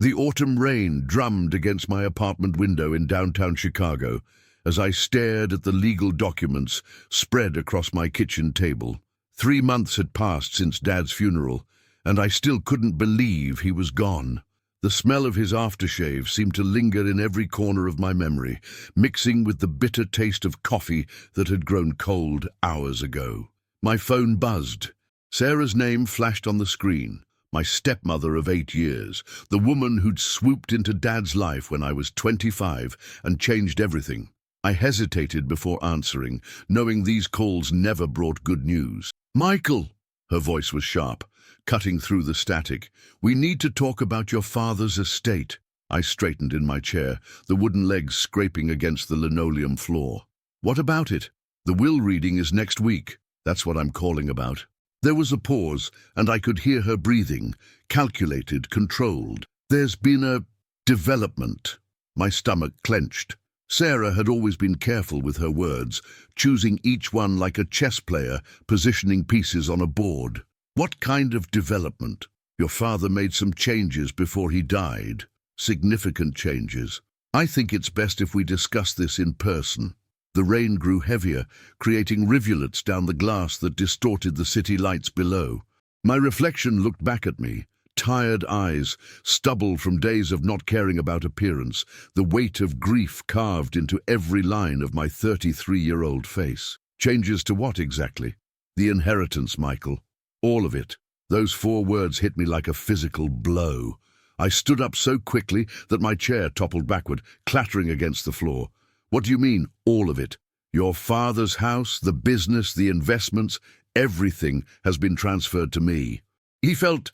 The autumn rain drummed against my apartment window in downtown Chicago as I stared at the legal documents spread across my kitchen table. 3 months had passed since Dad's funeral, and I still couldn't believe he was gone. The smell of his aftershave seemed to linger in every corner of my memory, mixing with the bitter taste of coffee that had grown cold hours ago. My phone buzzed. Sarah's name flashed on the screen. My stepmother of 8 years, the woman who'd swooped into Dad's life when I was 25 and changed everything. I hesitated before answering, knowing these calls never brought good news. "Michael," her voice was sharp, cutting through the static. "We need to talk about your father's estate." I straightened in my chair, the wooden legs scraping against the linoleum floor. "What about it?" "The will reading is next week. That's what I'm calling about." There was a pause, and I could hear her breathing, calculated, controlled. "There's been a development." My stomach clenched. Sarah had always been careful with her words, choosing each one like a chess player, positioning pieces on a board. "What kind of development?" "Your father made some changes before he died. Significant changes. I think it's best if we discuss this in person." The rain grew heavier, creating rivulets down the glass that distorted the city lights below. My reflection looked back at me, tired eyes, stubble from days of not caring about appearance, the weight of grief carved into every line of my 33-year-old face. Changes to what exactly? "The inheritance, Michael. All of it." Those 4 words hit me like a physical blow. I stood up so quickly that my chair toppled backward, clattering against the floor. "What do you mean, all of it?" "Your father's house, the business, the investments, everything has been transferred to me. He felt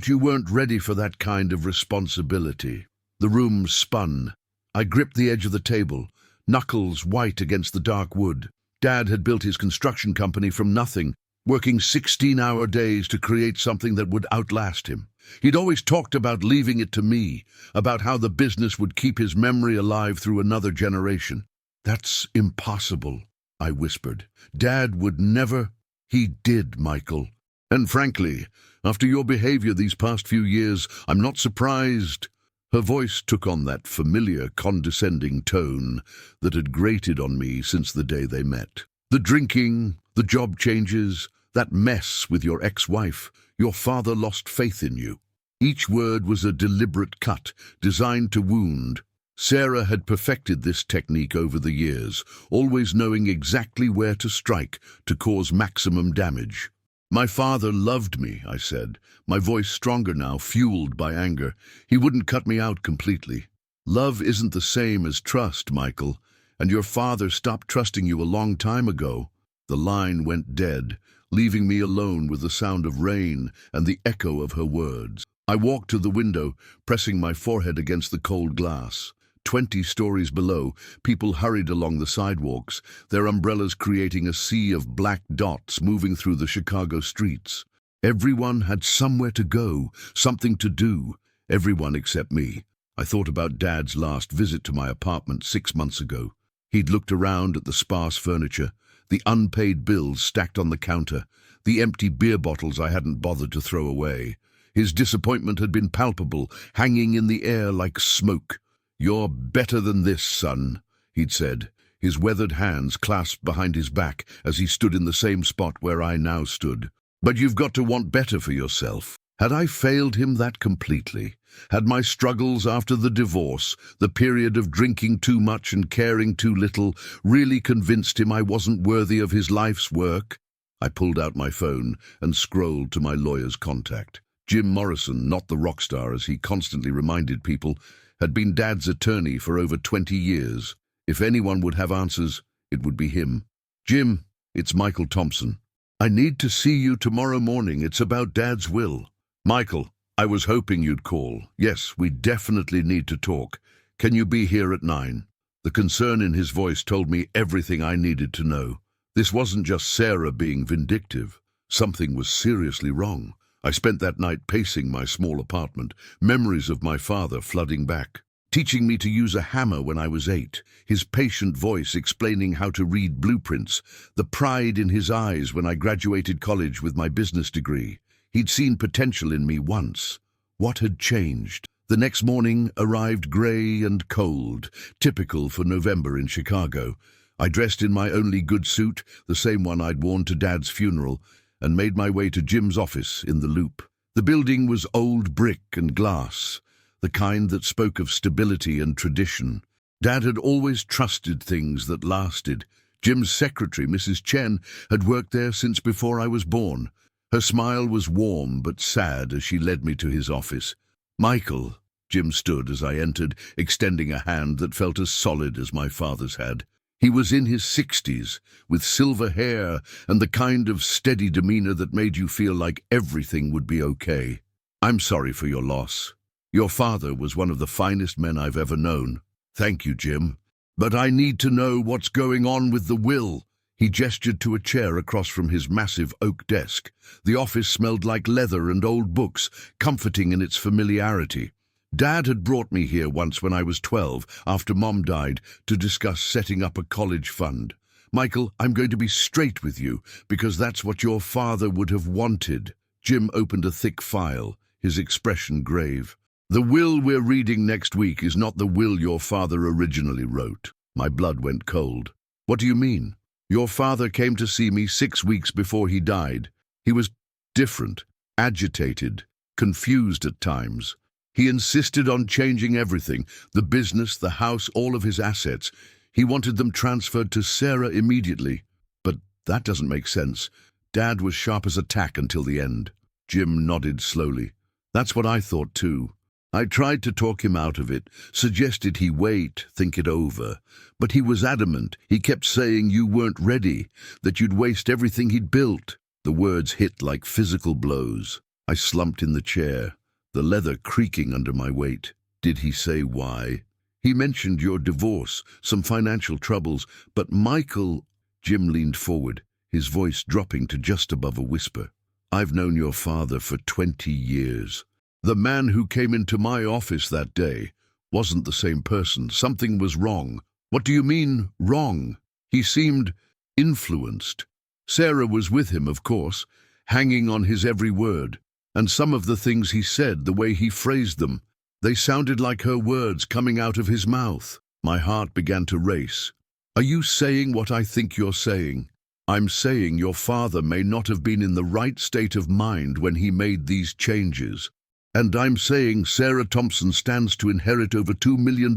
you weren't ready for that kind of responsibility." The room spun. I gripped the edge of the table, knuckles white against the dark wood. Dad had built his construction company from nothing, working 16-hour days to create something that would outlast him. He'd always talked about leaving it to me, about how the business would keep his memory alive through another generation. "That's impossible," I whispered. "Dad would never." "He did, Michael. And frankly, after your behavior these past few years, I'm not surprised." Her voice took on that familiar, condescending tone that had grated on me since the day they met. "The drinking, the job changes, that mess with your ex-wife. Your father lost faith in you." Each word was a deliberate cut, designed to wound. Sarah had perfected this technique over the years, always knowing exactly where to strike to cause maximum damage. "My father loved me," I said, my voice stronger now, fueled by anger. "He wouldn't cut me out completely." "Love isn't the same as trust, Michael, and your father stopped trusting you a long time ago." The line went dead, leaving me alone with the sound of rain and the echo of her words. I walked to the window, pressing my forehead against the cold glass. 20 stories below, people hurried along the sidewalks, their umbrellas creating a sea of black dots moving through the Chicago streets. Everyone had somewhere to go, something to do. Everyone except me. I thought about Dad's last visit to my apartment 6 months ago. He'd looked around at the sparse furniture, the unpaid bills stacked on the counter, the empty beer bottles I hadn't bothered to throw away. His disappointment had been palpable, hanging in the air like smoke. "You're better than this, son," he'd said, his weathered hands clasped behind his back as he stood in the same spot where I now stood. "But you've got to want better for yourself." Had I failed him that completely? Had my struggles after the divorce, the period of drinking too much and caring too little, really convinced him I wasn't worthy of his life's work? I pulled out my phone and scrolled to my lawyer's contact. Jim Morrison, not the rock star as he constantly reminded people, had been Dad's attorney for over 20 years. If anyone would have answers, it would be him. "Jim, it's Michael Thompson. I need to see you tomorrow morning. It's about Dad's will." "Michael, I was hoping you'd call. Yes, we definitely need to talk. Can you be here at 9? The concern in his voice told me everything I needed to know. This wasn't just Sarah being vindictive. Something was seriously wrong. I spent that night pacing my small apartment, memories of my father flooding back, teaching me to use a hammer when I was 8, his patient voice explaining how to read blueprints, the pride in his eyes when I graduated college with my business degree. He'd seen potential in me once. What had changed? The next morning arrived grey and cold, typical for November in Chicago. I dressed in my only good suit, the same one I'd worn to Dad's funeral, and made my way to Jim's office in the Loop. The building was old brick and glass, the kind that spoke of stability and tradition. Dad had always trusted things that lasted. Jim's secretary, Mrs. Chen, had worked there since before I was born. Her smile was warm but sad as she led me to his office. "Michael," Jim stood as I entered, extending a hand that felt as solid as my father's had. He was in his 60s, with silver hair and the kind of steady demeanor that made you feel like everything would be okay. "I'm sorry for your loss. Your father was one of the finest men I've ever known." "Thank you, Jim. But I need to know what's going on with the will." He gestured to a chair across from his massive oak desk. The office smelled like leather and old books, comforting in its familiarity. Dad had brought me here once when I was 12, after Mom died, to discuss setting up a college fund. "Michael, I'm going to be straight with you, because that's what your father would have wanted." Jim opened a thick file, his expression grave. "The will we're reading next week is not the will your father originally wrote." My blood went cold. "What do you mean?" "Your father came to see me 6 weeks before he died. He was different, agitated, confused at times. He insisted on changing everything, the business, the house, all of his assets. He wanted them transferred to Sarah immediately. But that doesn't make sense. Dad was sharp as a tack until the end." Jim nodded slowly. "That's what I thought too. I tried to talk him out of it, suggested he wait, think it over. But he was adamant. He kept saying you weren't ready, that you'd waste everything he'd built." The words hit like physical blows. I slumped in the chair, the leather creaking under my weight. "Did he say why?" "He mentioned your divorce, some financial troubles, but Michael—" Jim leaned forward, his voice dropping to just above a whisper. "I've known your father for 20 years. The man who came into my office that day wasn't the same person. Something was wrong." "What do you mean, wrong?" "He seemed influenced. Sarah was with him, of course, hanging on his every word. And some of the things he said, the way he phrased them, they sounded like her words coming out of his mouth." My heart began to race. "Are you saying what I think you're saying?" "I'm saying your father may not have been in the right state of mind when he made these changes. And I'm saying Sarah Thompson stands to inherit over $2 million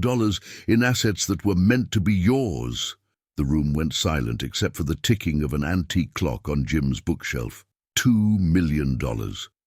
in assets that were meant to be yours." The room went silent except for the ticking of an antique clock on Jim's bookshelf. $2 million.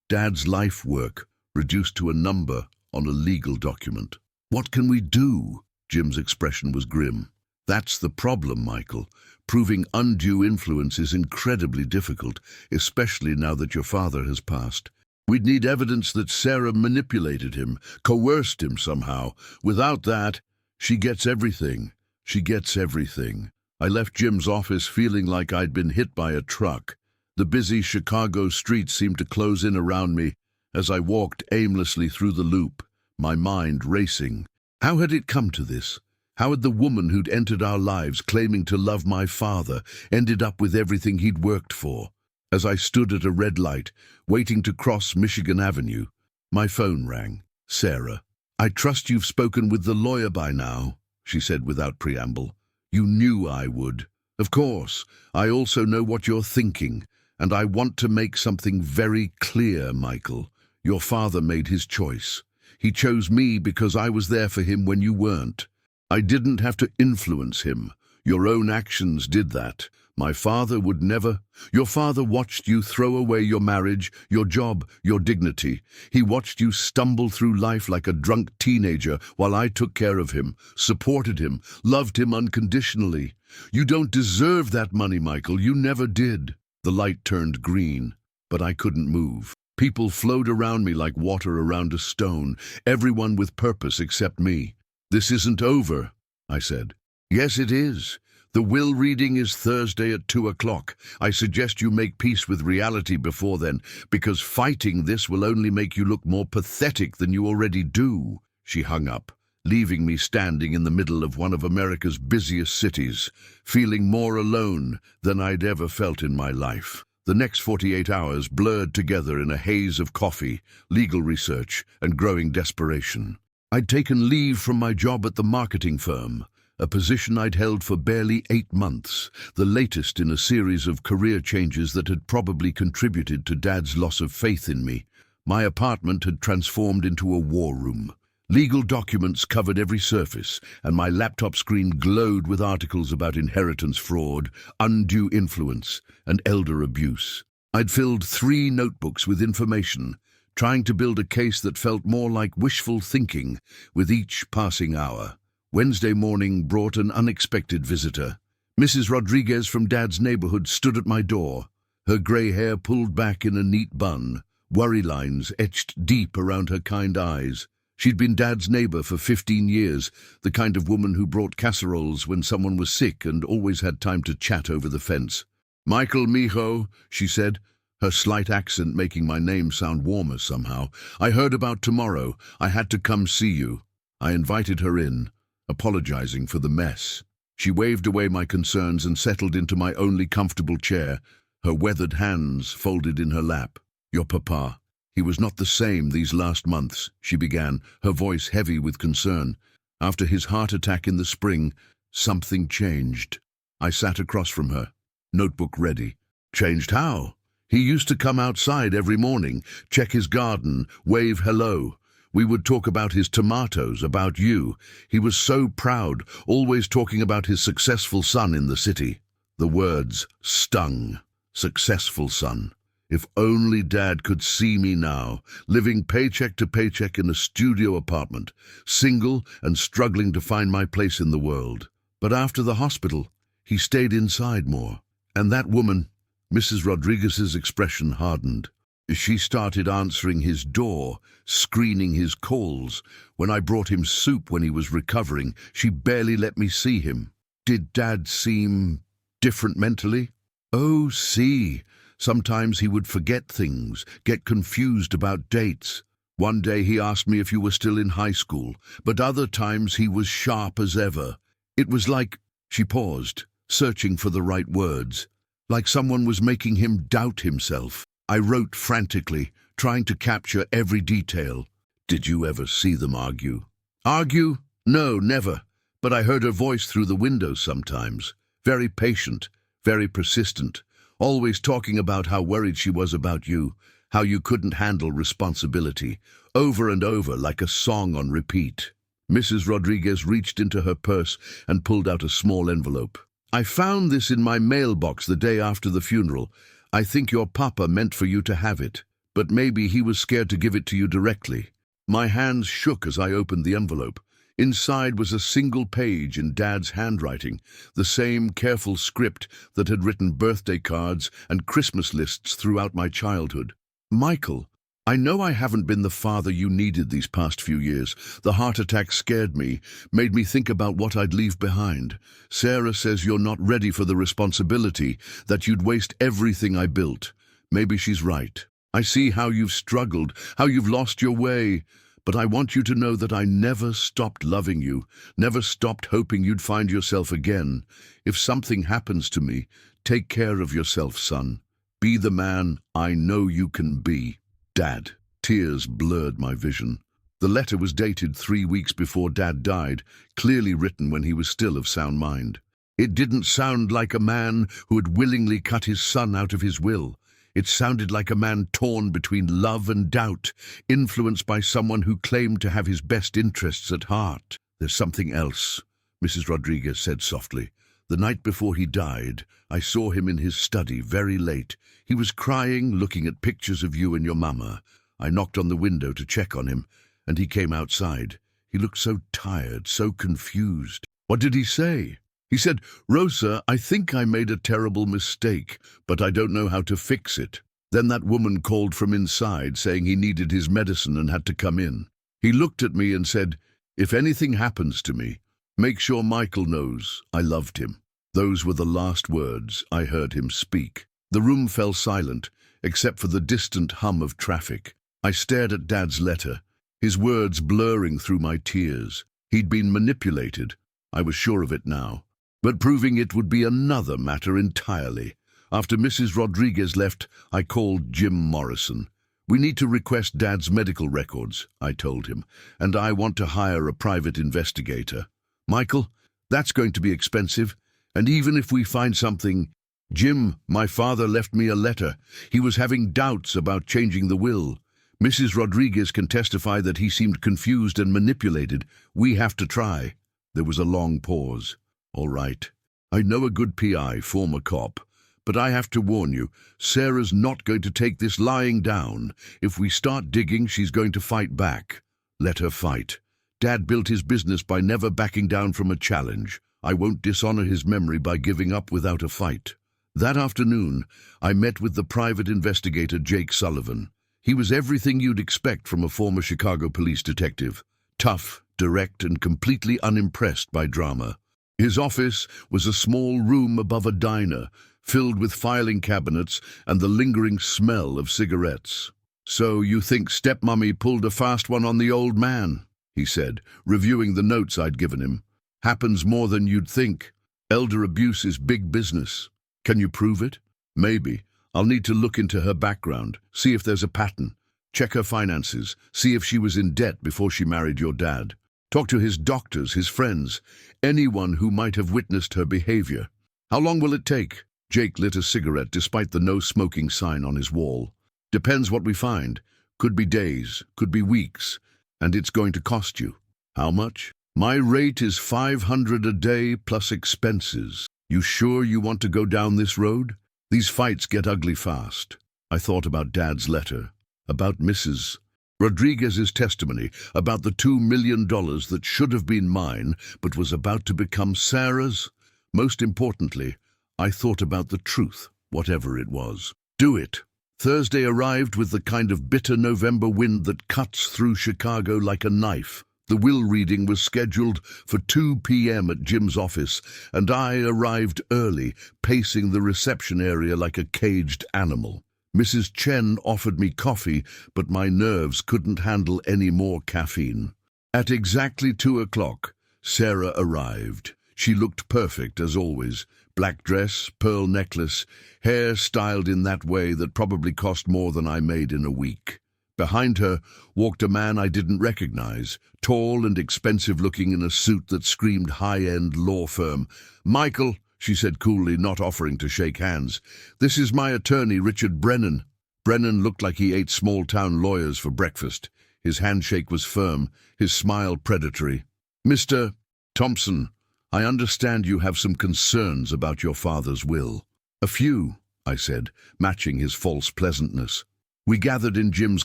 Dad's life work, reduced to a number on a legal document. "What can we do?" Jim's expression was grim. "That's the problem, Michael. Proving undue influence is incredibly difficult, especially now that your father has passed. We'd need evidence that Sarah manipulated him, coerced him somehow. Without that, she gets everything. She gets everything." I left Jim's office feeling like I'd been hit by a truck. The busy Chicago streets seemed to close in around me as I walked aimlessly through the Loop, my mind racing. How had it come to this? How had the woman who'd entered our lives claiming to love my father ended up with everything he'd worked for? As I stood at a red light, waiting to cross Michigan Avenue, my phone rang. "Sarah." "I trust you've spoken with the lawyer by now," she said without preamble. "You knew I would." "Of course. I also know what you're thinking, and I want to make something very clear, Michael. Your father made his choice. He chose me because I was there for him when you weren't. I didn't have to influence him. Your own actions did that. My father would never. Your father watched you throw away your marriage, your job, your dignity. He watched you stumble through life like a drunk teenager while I took care of him, supported him, loved him unconditionally. You don't deserve that money, Michael. You never did." The light turned green, but I couldn't move. People flowed around me like water around a stone, everyone with purpose except me. "This isn't over," I said. "Yes, it is. The will reading is Thursday at 2 o'clock. I suggest you make peace with reality before then, because fighting this will only make you look more pathetic than you already do." She hung up, leaving me standing in the middle of one of America's busiest cities, feeling more alone than I'd ever felt in my life. The next 48 hours blurred together in a haze of coffee, legal research, and growing desperation. I'd taken leave from my job at the marketing firm, a position I'd held for barely 8 months, the latest in a series of career changes that had probably contributed to Dad's loss of faith in me. My apartment had transformed into a war room. Legal documents covered every surface, and my laptop screen glowed with articles about inheritance fraud, undue influence, and elder abuse. I'd filled 3 notebooks with information, trying to build a case that felt more like wishful thinking with each passing hour. Wednesday morning brought an unexpected visitor. Mrs. Rodriguez from Dad's neighborhood stood at my door, her grey hair pulled back in a neat bun, worry lines etched deep around her kind eyes. She'd been Dad's neighbor for 15 years, the kind of woman who brought casseroles when someone was sick and always had time to chat over the fence. "Michael, mijo," she said, her slight accent making my name sound warmer somehow. "I heard about tomorrow. I had to come see you." I invited her in, apologizing for the mess. She waved away my concerns and settled into my only comfortable chair, her weathered hands folded in her lap. "Your papa. He was not the same these last months," she began, her voice heavy with concern. "After his heart attack in the spring, something changed." I sat across from her, notebook ready. "Changed how?" "He used to come outside every morning, check his garden, wave hello. We would talk about his tomatoes, about you. He was so proud, always talking about his successful son in the city." The words stung. Successful son. If only Dad could see me now, living paycheck to paycheck in a studio apartment, single and struggling to find my place in the world. But after the hospital, he stayed inside more. And that woman, Mrs. Rodriguez's expression hardened. She started answering his door, screening his calls. When I brought him soup when he was recovering, she barely let me see him. Did Dad seem different mentally? "Oh, see. Sometimes he would forget things, get confused about dates. One day he asked me if you were still in high school, but other times he was sharp as ever. It was like," she paused, searching for the right words, "like someone was making him doubt himself." I wrote frantically, trying to capture every detail. "Did you ever see them argue?" "Argue? No, never. But I heard her voice through the window sometimes. Very patient, very persistent, always talking about how worried she was about you, how you couldn't handle responsibility, over and over like a song on repeat." Mrs. Rodriguez reached into her purse and pulled out a small envelope. "I found this in my mailbox the day after the funeral. I think your papa meant for you to have it, but maybe he was scared to give it to you directly." My hands shook as I opened the envelope. Inside was a single page in Dad's handwriting, the same careful script that had written birthday cards and Christmas lists throughout my childhood. "Michael, I know I haven't been the father you needed these past few years. The heart attack scared me, made me think about what I'd leave behind. Sarah says you're not ready for the responsibility, that you'd waste everything I built. Maybe she's right. I see how you've struggled, how you've lost your way. But I want you to know that I never stopped loving you, never stopped hoping you'd find yourself again. If something happens to me, take care of yourself, son. Be the man I know you can be. Dad." Tears blurred my vision. The letter was dated 3 weeks before Dad died, clearly written when he was still of sound mind. It didn't sound like a man who had willingly cut his son out of his will. It sounded like a man torn between love and doubt, influenced by someone who claimed to have his best interests at heart. "There's something else," Mrs. Rodriguez said softly. "The night before he died, I saw him in his study very late. He was crying, looking at pictures of you and your mama. I knocked on the window to check on him, and he came outside. He looked so tired, so confused." "What did he say?" "He said, 'Rosa, I think I made a terrible mistake, but I don't know how to fix it.' Then that woman called from inside, saying he needed his medicine and had to come in. He looked at me and said, 'If anything happens to me, make sure Michael knows I loved him.' Those were the last words I heard him speak." The room fell silent, except for the distant hum of traffic. I stared at Dad's letter, his words blurring through my tears. He'd been manipulated. I was sure of it now. But proving it would be another matter entirely. After Mrs. Rodriguez left, I called Jim Morrison. "We need to request Dad's medical records," I told him, "and I want to hire a private investigator." "Michael, that's going to be expensive, and even if we find something—" "Jim, my father left me a letter. He was having doubts about changing the will. Mrs. Rodriguez can testify that he seemed confused and manipulated. We have to try." There was a long pause. "All right. I know a good PI, former cop. But I have to warn you, Sarah's not going to take this lying down. If we start digging, she's going to fight back. Let her fight. Dad built his business by never backing down from a challenge. I won't dishonor his memory by giving up without a fight." That afternoon, I met with the private investigator Jake Sullivan. He was everything you'd expect from a former Chicago police detective. Tough, direct, and completely unimpressed by drama. His office was a small room above a diner, filled with filing cabinets and the lingering smell of cigarettes. "So you think stepmommy pulled a fast one on the old man?" he said, reviewing the notes I'd given him. "Happens more than you'd think. Elder abuse is big business. Can you prove it?" "Maybe. I'll need to look into her background, see if there's a pattern. Check her finances, see if she was in debt before she married your dad. Talk to his doctors, his friends, anyone who might have witnessed her behavior." "How long will it take?" Jake lit a cigarette despite the no smoking sign on his wall. "Depends what we find. Could be days, could be weeks. And it's going to cost you." "How much?" "My rate is $500 a day plus expenses. You sure you want to go down this road? These fights get ugly fast." I thought about Dad's letter, about Mrs. Rodriguez's testimony, about the $2 million that should have been mine but was about to become Sarah's. Most importantly, I thought about the truth, whatever it was. Do it. Thursday arrived with the kind of bitter November wind that cuts through Chicago like a knife. The will reading was scheduled for 2 p.m. at Jim's office, and I arrived early, pacing the reception area like a caged animal. Mrs. Chen offered me coffee, but my nerves couldn't handle any more caffeine. At exactly 2 o'clock, Sarah arrived. She looked perfect, as always. Black dress, pearl necklace, hair styled in that way that probably cost more than I made in a week. Behind her walked a man I didn't recognize, tall and expensive-looking in a suit that screamed high-end law firm. "Michael," she said coolly, not offering to shake hands. "This is my attorney, Richard Brennan." Brennan looked like he ate small-town lawyers for breakfast. His handshake was firm, his smile predatory. "Mr. Thompson, I understand you have some concerns about your father's will." "A few," I said, matching his false pleasantness. We gathered in Jim's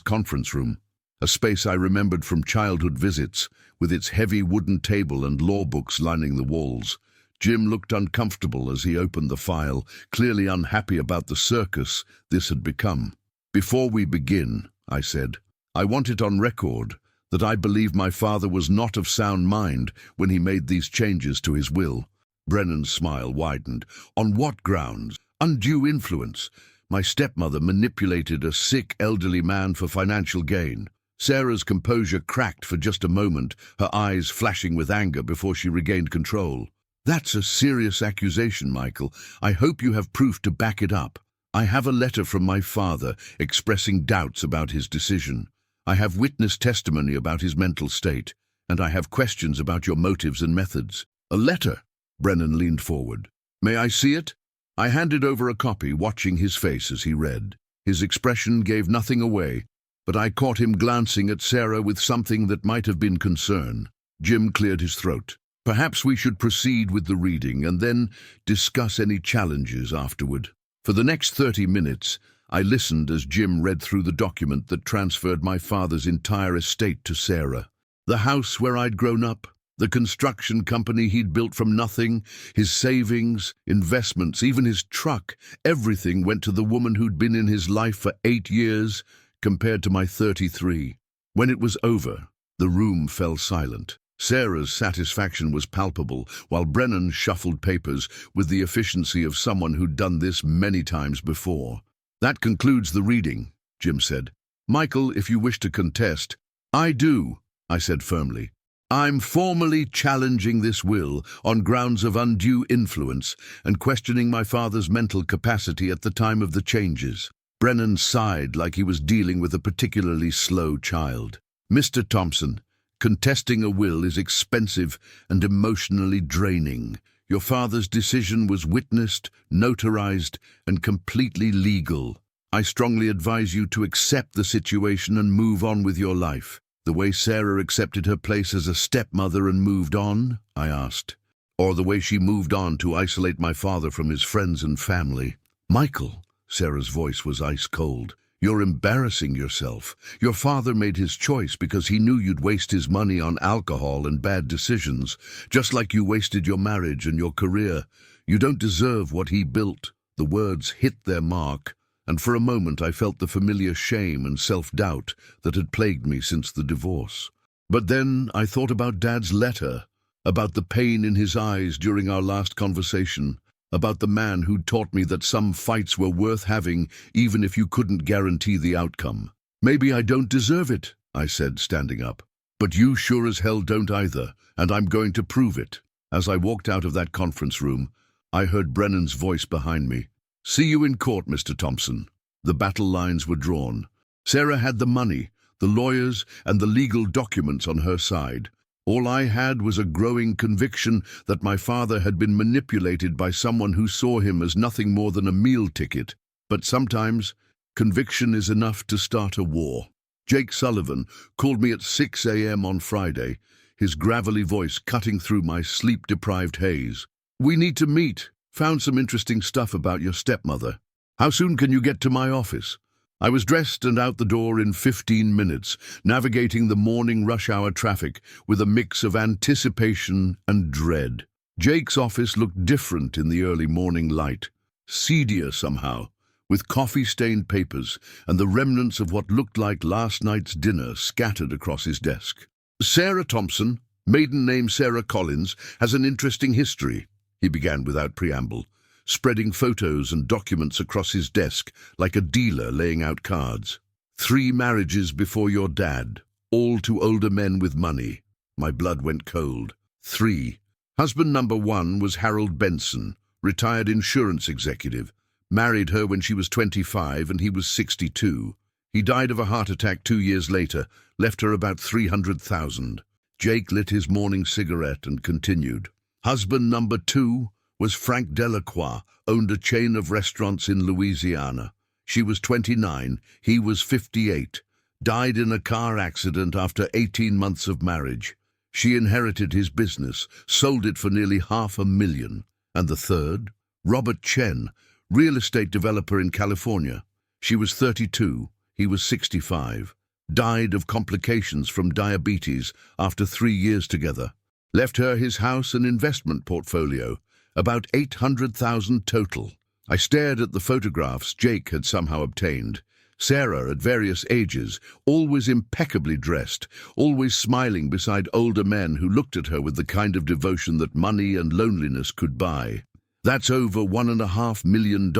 conference room, a space I remembered from childhood visits, with its heavy wooden table and law books lining the walls. Jim looked uncomfortable as he opened the file, clearly unhappy about the circus this had become. "Before we begin," I said, "I want it on record that I believe my father was not of sound mind when he made these changes to his will." Brennan's smile widened. "On what grounds?" "Undue influence. My stepmother manipulated a sick elderly man for financial gain." Sarah's composure cracked for just a moment, her eyes flashing with anger before she regained control. "That's a serious accusation, Michael. I hope you have proof to back it up." "I have a letter from my father expressing doubts about his decision. I have witness testimony about his mental state, and I have questions about your motives and methods." "A letter?" Brennan leaned forward. "May I see it?" I handed over a copy, watching his face as he read. His expression gave nothing away, but I caught him glancing at Sarah with something that might have been concern. Jim cleared his throat. "Perhaps we should proceed with the reading and then discuss any challenges afterward." For the next 30 minutes, I listened as Jim read through the document that transferred my father's entire estate to Sarah. The house where I'd grown up, the construction company he'd built from nothing, his savings, investments, even his truck, everything went to the woman who'd been in his life for 8 years, compared to my 33. When it was over, the room fell silent. Sarah's satisfaction was palpable, while Brennan shuffled papers with the efficiency of someone who'd done this many times before. "That concludes the reading," Jim said. "Michael, if you wish to contest—" "I do," I said firmly. I'm formally challenging this will on grounds of undue influence and questioning my father's mental capacity at the time of the changes. Brennan sighed like he was dealing with a particularly slow child. Mr. Thompson, contesting a will is expensive and emotionally draining. Your father's decision was witnessed, notarized, and completely legal. I strongly advise you to accept the situation and move on with your life. The way Sarah accepted her place as a stepmother and moved on, I asked. Or the way she moved on to isolate my father from his friends and family. Michael, Sarah's voice was ice cold. You're embarrassing yourself. Your father made his choice because he knew you'd waste his money on alcohol and bad decisions, just like you wasted your marriage and your career. You don't deserve what he built. The words hit their mark, and for a moment I felt the familiar shame and self-doubt that had plagued me since the divorce. But then I thought about Dad's letter, about the pain in his eyes during our last conversation, about the man who'd taught me that some fights were worth having even if you couldn't guarantee the outcome. Maybe I don't deserve it, I said, standing up. But you sure as hell don't either, and I'm going to prove it. As I walked out of that conference room, I heard Brennan's voice behind me. See you in court, Mr. Thompson. The battle lines were drawn. Sarah had the money, the lawyers, and the legal documents on her side. All I had was a growing conviction that my father had been manipulated by someone who saw him as nothing more than a meal ticket. But sometimes, conviction is enough to start a war. Jake Sullivan called me at 6 a.m. on Friday, his gravelly voice cutting through my sleep-deprived haze. We need to meet. Found some interesting stuff about your stepmother. How soon can you get to my office? I was dressed and out the door in 15 minutes, navigating the morning rush hour traffic with a mix of anticipation and dread. Jake's office looked different in the early morning light, seedier somehow, with coffee-stained papers and the remnants of what looked like last night's dinner scattered across his desk. Sarah Thompson, maiden name Sarah Collins, has an interesting history, he began without preamble, spreading photos and documents across his desk like a dealer laying out cards. 3 marriages before your dad, all to older men with money. My blood went cold. 3. Husband number 1 was Harold Benson, retired insurance executive. Married her when she was 25 and he was 62. He died of a heart attack 2 years later, left her about $300,000. Jake lit his morning cigarette and continued. Husband number 2 was Frank Delacroix, owned a chain of restaurants in Louisiana. She was 29, he was 58. Died in a car accident after 18 months of marriage. She inherited his business, sold it for nearly $500,000. And the third? Robert Chen, real estate developer in California. She was 32, he was 65. Died of complications from diabetes after 3 years together. Left her his house and investment portfolio, about $800,000 total. I stared at the photographs Jake had somehow obtained. Sarah, at various ages, always impeccably dressed, always smiling beside older men who looked at her with the kind of devotion that money and loneliness could buy. That's over $1.5 million,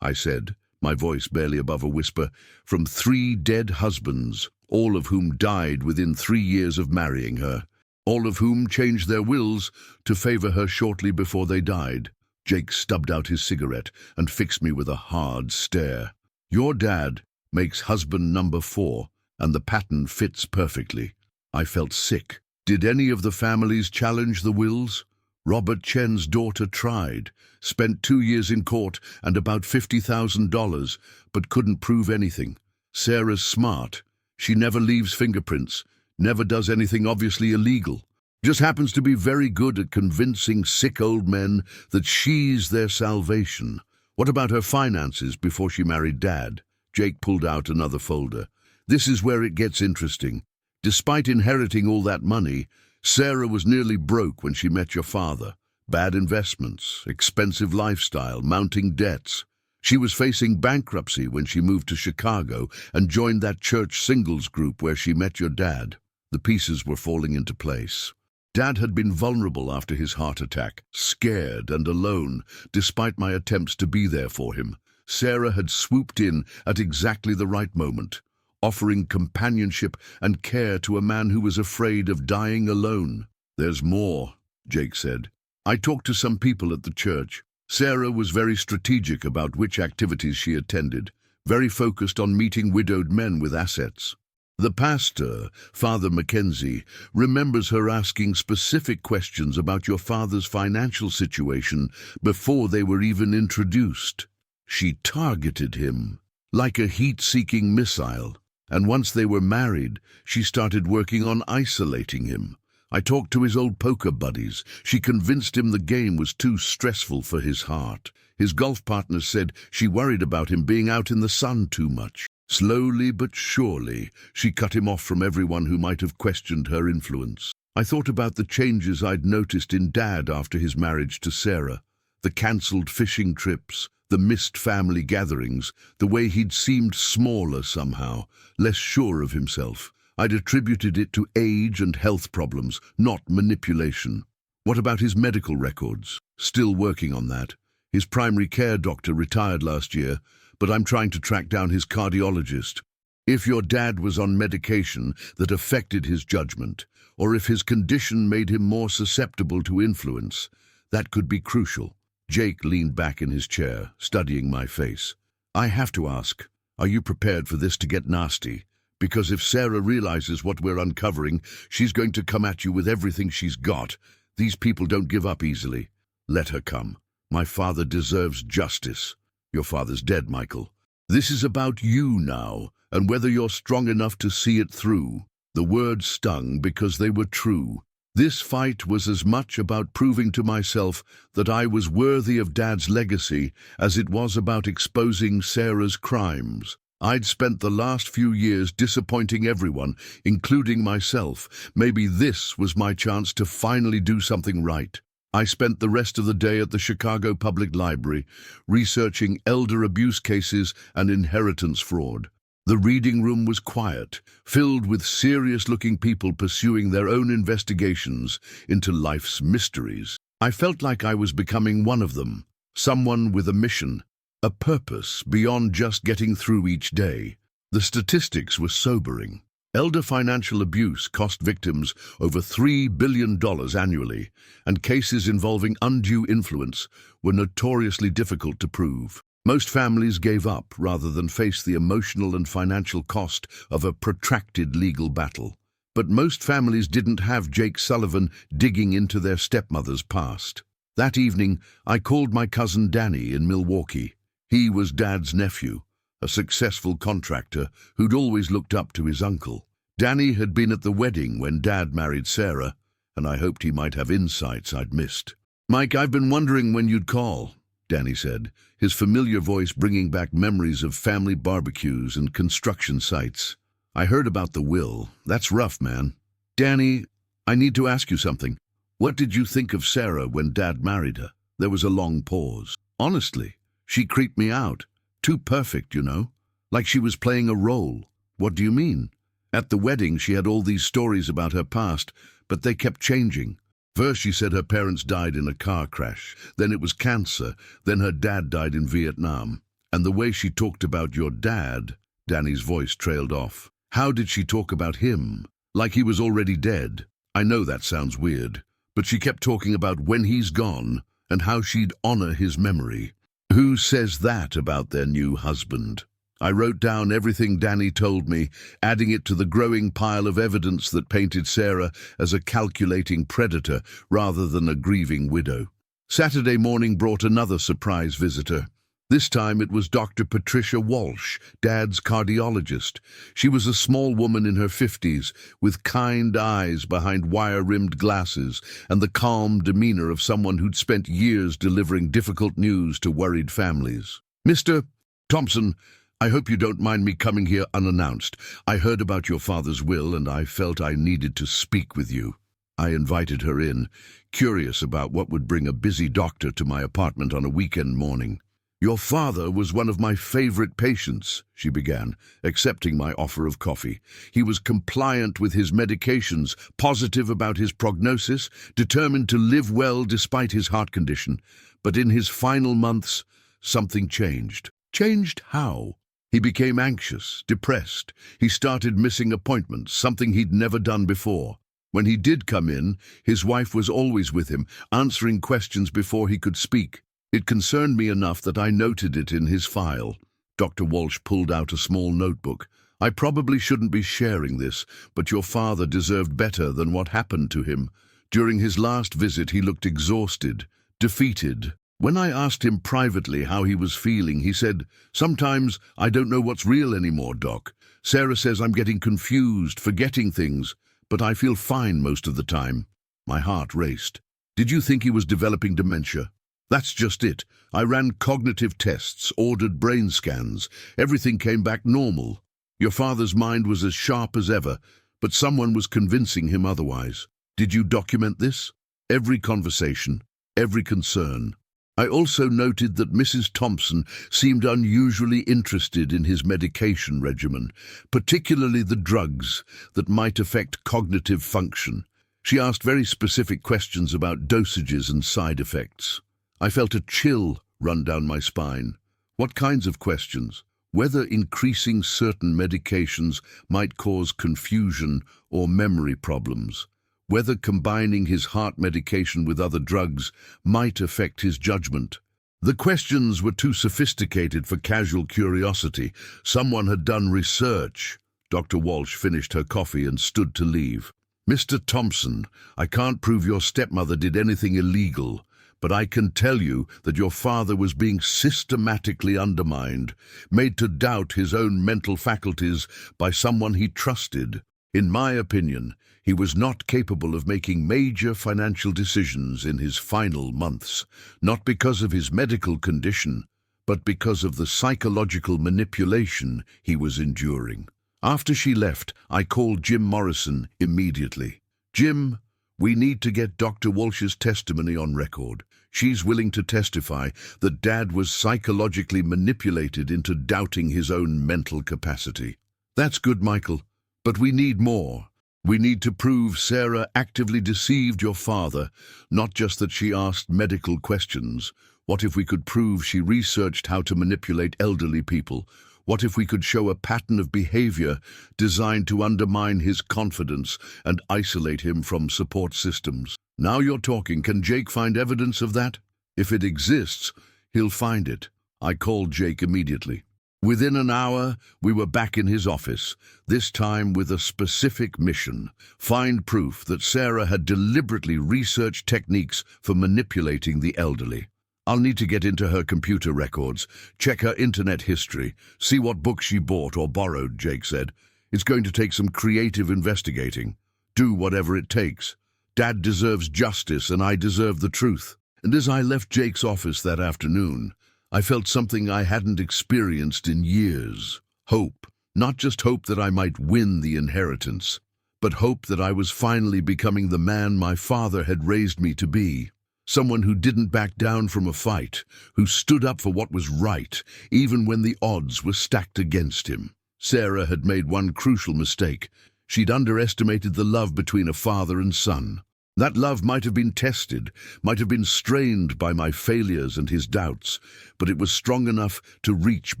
I said, my voice barely above a whisper, from 3 dead husbands, all of whom died within 3 years of marrying her. All of whom changed their wills to favor her shortly before they died. Jake stubbed out his cigarette and fixed me with a hard stare. Your dad makes husband number 4, and the pattern fits perfectly. I felt sick. Did any of the families challenge the wills? Robert Chen's daughter tried, spent 2 years in court and about $50,000, but couldn't prove anything. Sarah's smart. She never leaves fingerprints. Never does anything obviously illegal. Just happens to be very good at convincing sick old men that she's their salvation. What about her finances before she married Dad? Jake pulled out another folder. This is where it gets interesting. Despite inheriting all that money, Sarah was nearly broke when she met your father. Bad investments, expensive lifestyle, mounting debts. She was facing bankruptcy when she moved to Chicago and joined that church singles group where she met your dad. The pieces were falling into place. Dad had been vulnerable after his heart attack, scared and alone, despite my attempts to be there for him. Sarah had swooped in at exactly the right moment. offering companionship and care to a man who was afraid of dying alone. "There's more," Jake said. "I talked to some people at the church. Sarah was very strategic about which activities she attended, very focused on meeting widowed men with assets. The pastor, Father Mackenzie, remembers her asking specific questions about your father's financial situation before they were even introduced. She targeted him like a heat-seeking missile, and once they were married, she started working on isolating him. I talked to his old poker buddies. She convinced him the game was too stressful for his heart. His golf partner said she worried about him being out in the sun too much. Slowly but surely, she cut him off from everyone who might have questioned her influence. I thought about the changes I'd noticed in Dad after his marriage to Sarah, the cancelled fishing trips, the missed family gatherings, the way he'd seemed smaller somehow, less sure of himself. I'd attributed it to age and health problems, not manipulation. What about his medical records? Still working on that. His primary care doctor retired last year, but I'm trying to track down his cardiologist. If your dad was on medication that affected his judgment, or if his condition made him more susceptible to influence, that could be crucial. Jake leaned back in his chair, studying my face. I have to ask, are you prepared for this to get nasty? Because if Sarah realizes what we're uncovering, she's going to come at you with everything she's got. These people don't give up easily. Let her come. My father deserves justice. Your father's dead, Michael. This is about you now, and whether you're strong enough to see it through. The words stung because they were true. This fight was as much about proving to myself that I was worthy of Dad's legacy as it was about exposing Sarah's crimes. I'd spent the last few years disappointing everyone, including myself. Maybe this was my chance to finally do something right. I spent the rest of the day at the Chicago Public Library, researching elder abuse cases and inheritance fraud. The reading room was quiet, filled with serious-looking people pursuing their own investigations into life's mysteries. I felt like I was becoming one of them, someone with a mission, a purpose beyond just getting through each day. The statistics were sobering. Elder financial abuse cost victims over $3 billion annually, and cases involving undue influence were notoriously difficult to prove. Most families gave up rather than face the emotional and financial cost of a protracted legal battle. But most families didn't have Jake Sullivan digging into their stepmother's past. That evening, I called my cousin Danny in Milwaukee. He was Dad's nephew, a successful contractor who'd always looked up to his uncle. Danny had been at the wedding when Dad married Sarah, and I hoped he might have insights I'd missed. "Mike, I've been wondering when you'd call," Danny said, his familiar voice bringing back memories of family barbecues and construction sites. "I heard about the will. That's rough, man." "Danny, I need to ask you something. What did you think of Sarah when Dad married her?" There was a long pause. "Honestly, she creeped me out. Too perfect, you know. Like she was playing a role." "What do you mean?" "At the wedding, she had all these stories about her past, but they kept changing. First, she said her parents died in a car crash. Then it was cancer. Then her dad died in Vietnam. And the way she talked about your dad," Danny's voice trailed off. "How did she talk about him? Like he was already dead. I know that sounds weird, but she kept talking about when he's gone and how she'd honor his memory." "Who says that about their new husband?" I wrote down everything Danny told me, adding it to the growing pile of evidence that painted Sarah as a calculating predator rather than a grieving widow. Saturday morning brought another surprise visitor. This time it was Dr. Patricia Walsh, Dad's cardiologist. She was a small woman in her 50s, with kind eyes behind wire-rimmed glasses and the calm demeanor of someone who'd spent years delivering difficult news to worried families. "Mr. Thompson, I hope you don't mind me coming here unannounced. I heard about your father's will and I felt I needed to speak with you." I invited her in, curious about what would bring a busy doctor to my apartment on a weekend morning. "Your father was one of my favorite patients," she began, accepting my offer of coffee. "He was compliant with his medications, positive about his prognosis, determined to live well despite his heart condition. But in his final months, something changed." "Changed how?" He became anxious, depressed. He started missing appointments, something he'd never done before. When he did come in, his wife was always with him, answering questions before he could speak. It concerned me enough that I noted it in his file. Dr. Walsh pulled out a small notebook. I probably shouldn't be sharing this, but your father deserved better than what happened to him. During his last visit, he looked exhausted, defeated. When I asked him privately how he was feeling, he said, "Sometimes I don't know what's real anymore, Doc. Sarah says I'm getting confused, forgetting things, but I feel fine most of the time." My heart raced. Did you think he was developing dementia? That's just it. I ran cognitive tests, ordered brain scans. Everything came back normal. Your father's mind was as sharp as ever, but someone was convincing him otherwise. Did you document this? Every conversation, every concern. I also noted that Mrs. Thompson seemed unusually interested in his medication regimen, particularly the drugs that might affect cognitive function. She asked very specific questions about dosages and side effects. I felt a chill run down my spine. What kinds of questions? Whether increasing certain medications might cause confusion or memory problems. Whether combining his heart medication with other drugs might affect his judgment. The questions were too sophisticated for casual curiosity. Someone had done research. Dr. Walsh finished her coffee and stood to leave. "Mr. Thompson, I can't prove your stepmother did anything illegal, but I can tell you that your father was being systematically undermined, made to doubt his own mental faculties by someone he trusted. In my opinion, he was not capable of making major financial decisions in his final months, not because of his medical condition, but because of the psychological manipulation he was enduring." After she left, I called Jim Morrison immediately. "Jim, we need to get Dr. Walsh's testimony on record. She's willing to testify that Dad was psychologically manipulated into doubting his own mental capacity." "That's good, Michael, but we need more. We need to prove Sarah actively deceived your father, not just that she asked medical questions. What if we could prove she researched how to manipulate elderly people? What if we could show a pattern of behavior designed to undermine his confidence and isolate him from support systems?" Now you're talking. Can Jake find evidence of that? If it exists, he'll find it. I called Jake immediately. Within an hour, we were back in his office, this time with a specific mission: find proof that Sarah had deliberately researched techniques for manipulating the elderly. "I'll need to get into her computer records, check her internet history, see what books she bought or borrowed," Jake said. "It's going to take some creative investigating. Do whatever it takes. Dad deserves justice, and I deserve the truth." And as I left Jake's office that afternoon, I felt something I hadn't experienced in years. Hope. Not just hope that I might win the inheritance, but hope that I was finally becoming the man my father had raised me to be. Someone who didn't back down from a fight, who stood up for what was right, even when the odds were stacked against him. Sarah had made one crucial mistake. She'd underestimated the love between a father and son. That love might have been tested, might have been strained by my failures and his doubts, but it was strong enough to reach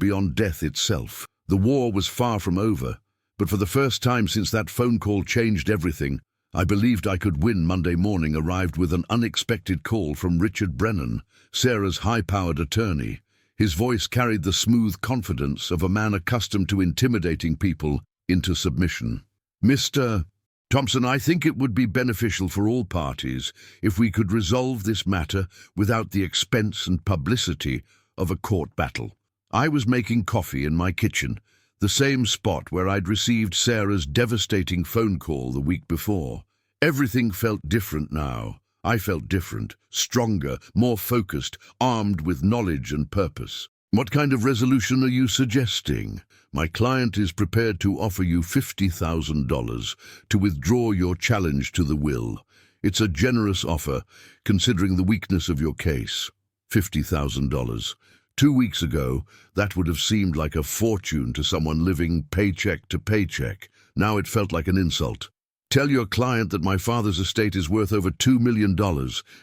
beyond death itself. The war was far from over, but for the first time since that phone call changed everything, I believed I could win. Monday morning arrived with an unexpected call from Richard Brennan, Sarah's high-powered attorney. His voice carried the smooth confidence of a man accustomed to intimidating people into submission. "Mr. Thompson, I think it would be beneficial for all parties if we could resolve this matter without the expense and publicity of a court battle." I was making coffee in my kitchen, the same spot where I'd received Sarah's devastating phone call the week before. Everything felt different now. I felt different, stronger, more focused, armed with knowledge and purpose. "What kind of resolution are you suggesting?" "My client is prepared to offer you $50,000 to withdraw your challenge to the will. It's a generous offer, considering the weakness of your case." $50,000. 2 weeks ago, that would have seemed like a fortune to someone living paycheck to paycheck. Now it felt like an insult. "Tell your client that my father's estate is worth over $2 million,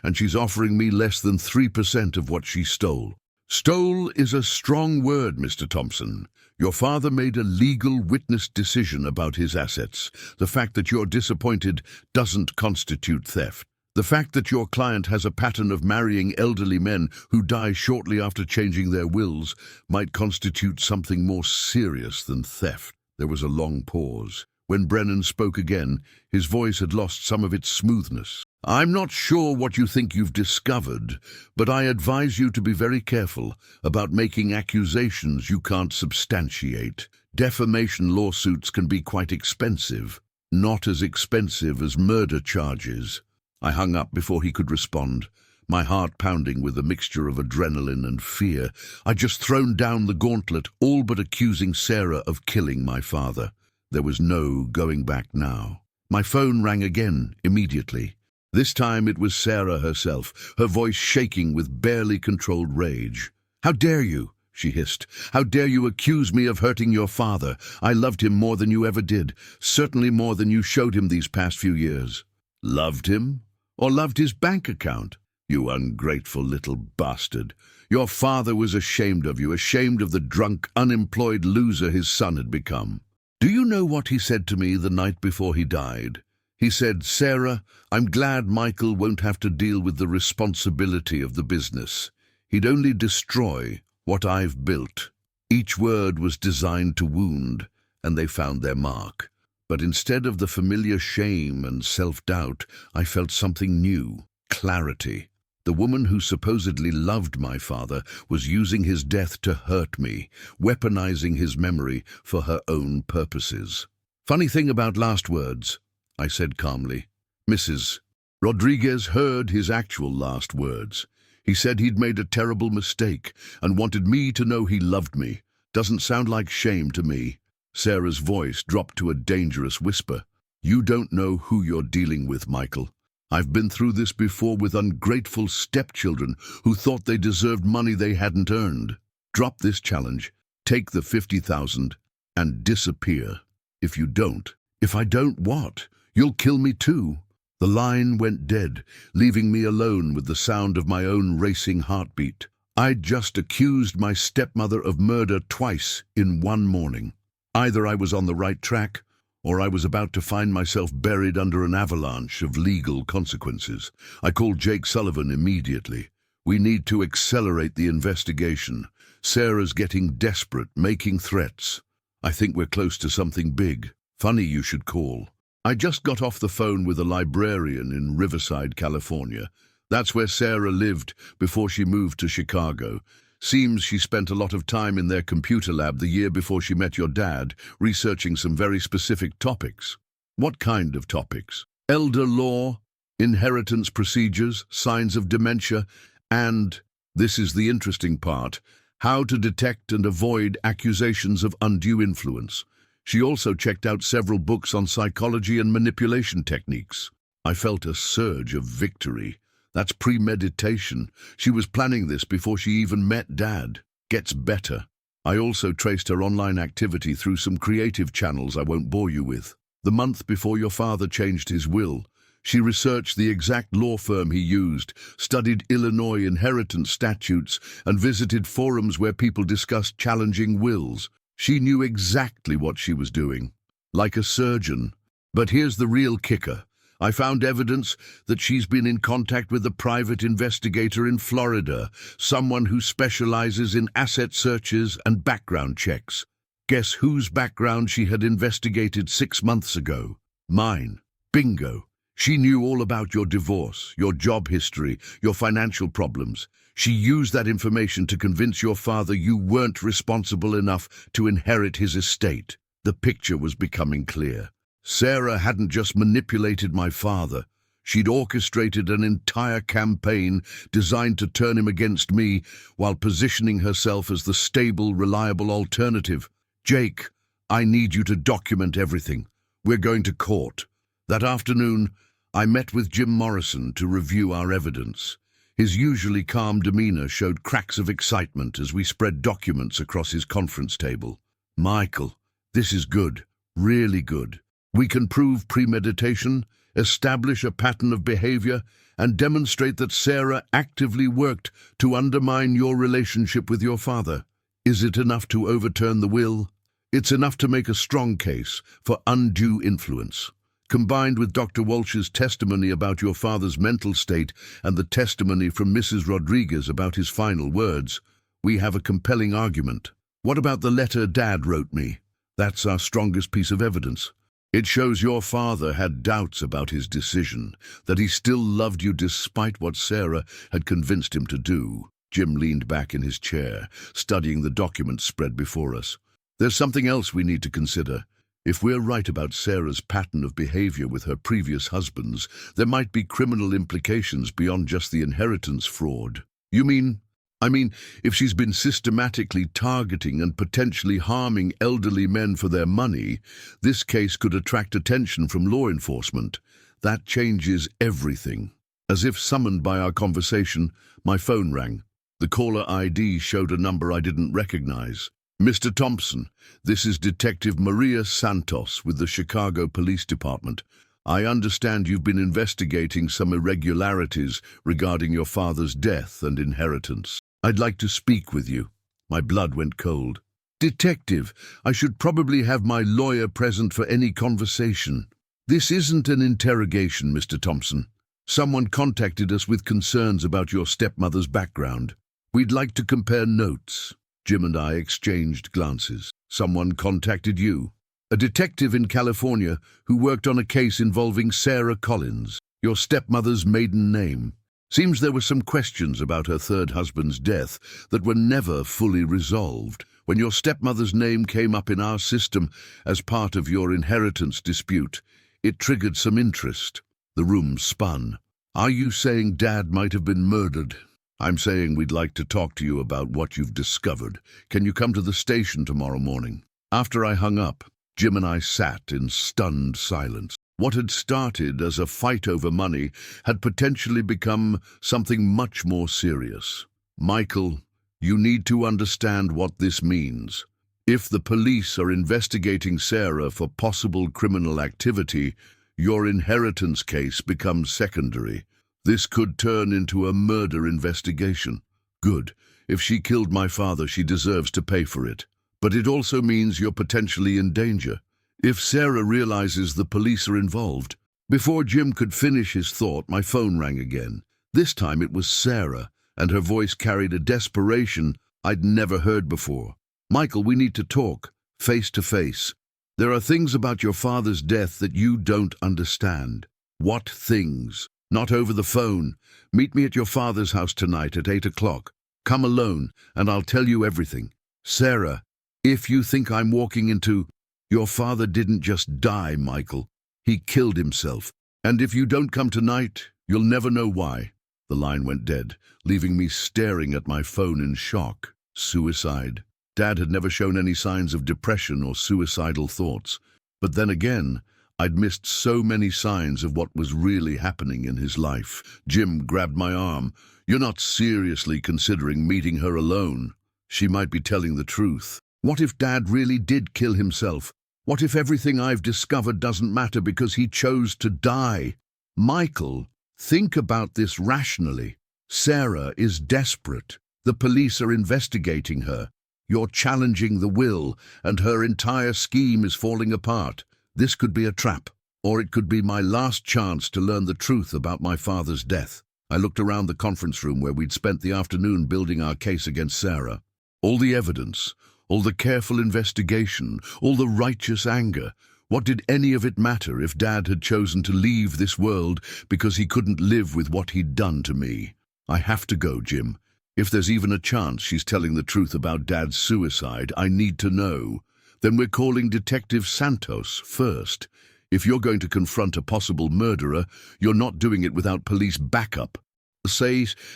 and she's offering me less than 3% of what she stole." Stole is a strong word, Mr. Thompson. Your father made a legal witness decision about his assets. The fact that you're disappointed doesn't constitute theft. The fact that your client has a pattern of marrying elderly men who die shortly after changing their wills might constitute something more serious than theft. There was a long pause. When Brennan spoke again, his voice had lost some of its smoothness. I'm not sure what you think you've discovered, but I advise you to be very careful about making accusations you can't substantiate. Defamation lawsuits can be quite expensive, not as expensive as murder charges. I hung up before he could respond, my heart pounding with a mixture of adrenaline and fear. I'd just thrown down the gauntlet, all but accusing Sarah of killing my father. There was no going back now. My phone rang again, immediately. This time it was Sarah herself, her voice shaking with barely controlled rage. "How dare you?" she hissed. "How dare you accuse me of hurting your father? I loved him more than you ever did, certainly more than you showed him these past few years." Loved him? Or loved his bank account? You ungrateful little bastard. Your father was ashamed of you, ashamed of the drunk, unemployed loser his son had become. Do you know what he said to me the night before he died? He said, "Sarah, I'm glad Michael won't have to deal with the responsibility of the business. He'd only destroy what I've built." Each word was designed to wound, and they found their mark. But instead of the familiar shame and self-doubt, I felt something new, clarity. The woman who supposedly loved my father was using his death to hurt me, weaponizing his memory for her own purposes. "Funny thing about last words," I said calmly. "Mrs. Rodriguez heard his actual last words. He said he'd made a terrible mistake and wanted me to know he loved me. Doesn't sound like shame to me." Sarah's voice dropped to a dangerous whisper. "You don't know who you're dealing with, Michael. I've been through this before with ungrateful stepchildren who thought they deserved money they hadn't earned. Drop this challenge, take the 50,000, and disappear. If you don't, if I don't what? You'll kill me too." The line went dead, leaving me alone with the sound of my own racing heartbeat. I'd just accused my stepmother of murder twice in one morning. Either I was on the right track, or I was about to find myself buried under an avalanche of legal consequences. I called Jake Sullivan immediately. "We need to accelerate the investigation. Sarah's getting desperate, making threats. I think we're close to something big. Funny you should call." I just got off the phone with a librarian in Riverside, California. That's where Sarah lived before she moved to Chicago. Seems she spent a lot of time in their computer lab the year before she met your dad, researching some very specific topics. What kind of topics? Elder law, inheritance procedures, signs of dementia, and, this is the interesting part, how to detect and avoid accusations of undue influence. She also checked out several books on psychology and manipulation techniques. I felt a surge of victory. That's premeditation. She was planning this before she even met Dad. Gets better. I also traced her online activity through some creative channels I won't bore you with. The month before your father changed his will, she researched the exact law firm he used, studied Illinois inheritance statutes, and visited forums where people discussed challenging wills. She knew exactly what she was doing. Like a surgeon. But here's the real kicker. I found evidence that she's been in contact with a private investigator in Florida, someone who specializes in asset searches and background checks. Guess whose background she had investigated 6 months ago? Mine. Bingo. She knew all about your divorce, your job history, your financial problems. She used that information to convince your father you weren't responsible enough to inherit his estate. The picture was becoming clear. Sarah hadn't just manipulated my father. She'd orchestrated an entire campaign designed to turn him against me while positioning herself as the stable, reliable alternative. "Jake, I need you to document everything. We're going to court." That afternoon, I met with Jim Morrison to review our evidence. His usually calm demeanor showed cracks of excitement as we spread documents across his conference table. "Michael, this is good, really good. We can prove premeditation, establish a pattern of behavior, and demonstrate that Sarah actively worked to undermine your relationship with your father. Is it enough to overturn the will? It's enough to make a strong case for undue influence. Combined with Dr. Walsh's testimony about your father's mental state and the testimony from Mrs. Rodriguez about his final words, we have a compelling argument. What about the letter Dad wrote me? That's our strongest piece of evidence. It shows your father had doubts about his decision, that he still loved you despite what Sarah had convinced him to do. Jim leaned back in his chair, studying the document spread before us. There's something else we need to consider. If we're right about Sarah's pattern of behavior with her previous husbands, there might be criminal implications beyond just the inheritance fraud. You mean? I mean, if she's been systematically targeting and potentially harming elderly men for their money, this case could attract attention from law enforcement. That changes everything. As if summoned by our conversation, my phone rang. The caller ID showed a number I didn't recognize. Mr. Thompson, this is Detective Maria Santos with the Chicago Police Department. I understand you've been investigating some irregularities regarding your father's death and inheritance. I'd like to speak with you. My blood went cold. Detective, I should probably have my lawyer present for any conversation. This isn't an interrogation, Mr. Thompson. Someone contacted us with concerns about your stepmother's background. We'd like to compare notes. Jim and I exchanged glances. Someone contacted you. A detective in California who worked on a case involving Sarah Collins, your stepmother's maiden name. Seems there were some questions about her third husband's death that were never fully resolved. When your stepmother's name came up in our system as part of your inheritance dispute, it triggered some interest. The room spun. Are you saying Dad might have been murdered? I'm saying we'd like to talk to you about what you've discovered. Can you come to the station tomorrow morning? After I hung up, Jim and I sat in stunned silence. What had started as a fight over money had potentially become something much more serious. Michael, you need to understand what this means. If the police are investigating Sarah for possible criminal activity, your inheritance case becomes secondary. This could turn into a murder investigation. Good. If she killed my father, she deserves to pay for it. But it also means you're potentially in danger. If Sarah realizes the police are involved. Before Jim could finish his thought, my phone rang again. This time it was Sarah, and her voice carried a desperation I'd never heard before. Michael, we need to talk, face to face. There are things about your father's death that you don't understand. What things? Not over the phone. Meet me at your father's house tonight at 8 o'clock. Come alone, and I'll tell you everything. Sarah, if you think I'm walking into... Your father didn't just die, Michael. He killed himself. And if you don't come tonight, you'll never know why. The line went dead, leaving me staring at my phone in shock. Suicide. Dad had never shown any signs of depression or suicidal thoughts. But then again, I'd missed so many signs of what was really happening in his life. Jim grabbed my arm. You're not seriously considering meeting her alone. She might be telling the truth. What if Dad really did kill himself? What if everything I've discovered doesn't matter because he chose to die? Michael, think about this rationally. Sarah is desperate. The police are investigating her. You're challenging the will, and her entire scheme is falling apart. This could be a trap, or it could be my last chance to learn the truth about my father's death. I looked around the conference room where we'd spent the afternoon building our case against Sarah. All the evidence, all the careful investigation, all the righteous anger. What did any of it matter if Dad had chosen to leave this world because he couldn't live with what he'd done to me? I have to go, Jim. If there's even a chance she's telling the truth about Dad's suicide, I need to know. Then we're calling Detective Santos first. If you're going to confront a possible murderer, you're not doing it without police backup.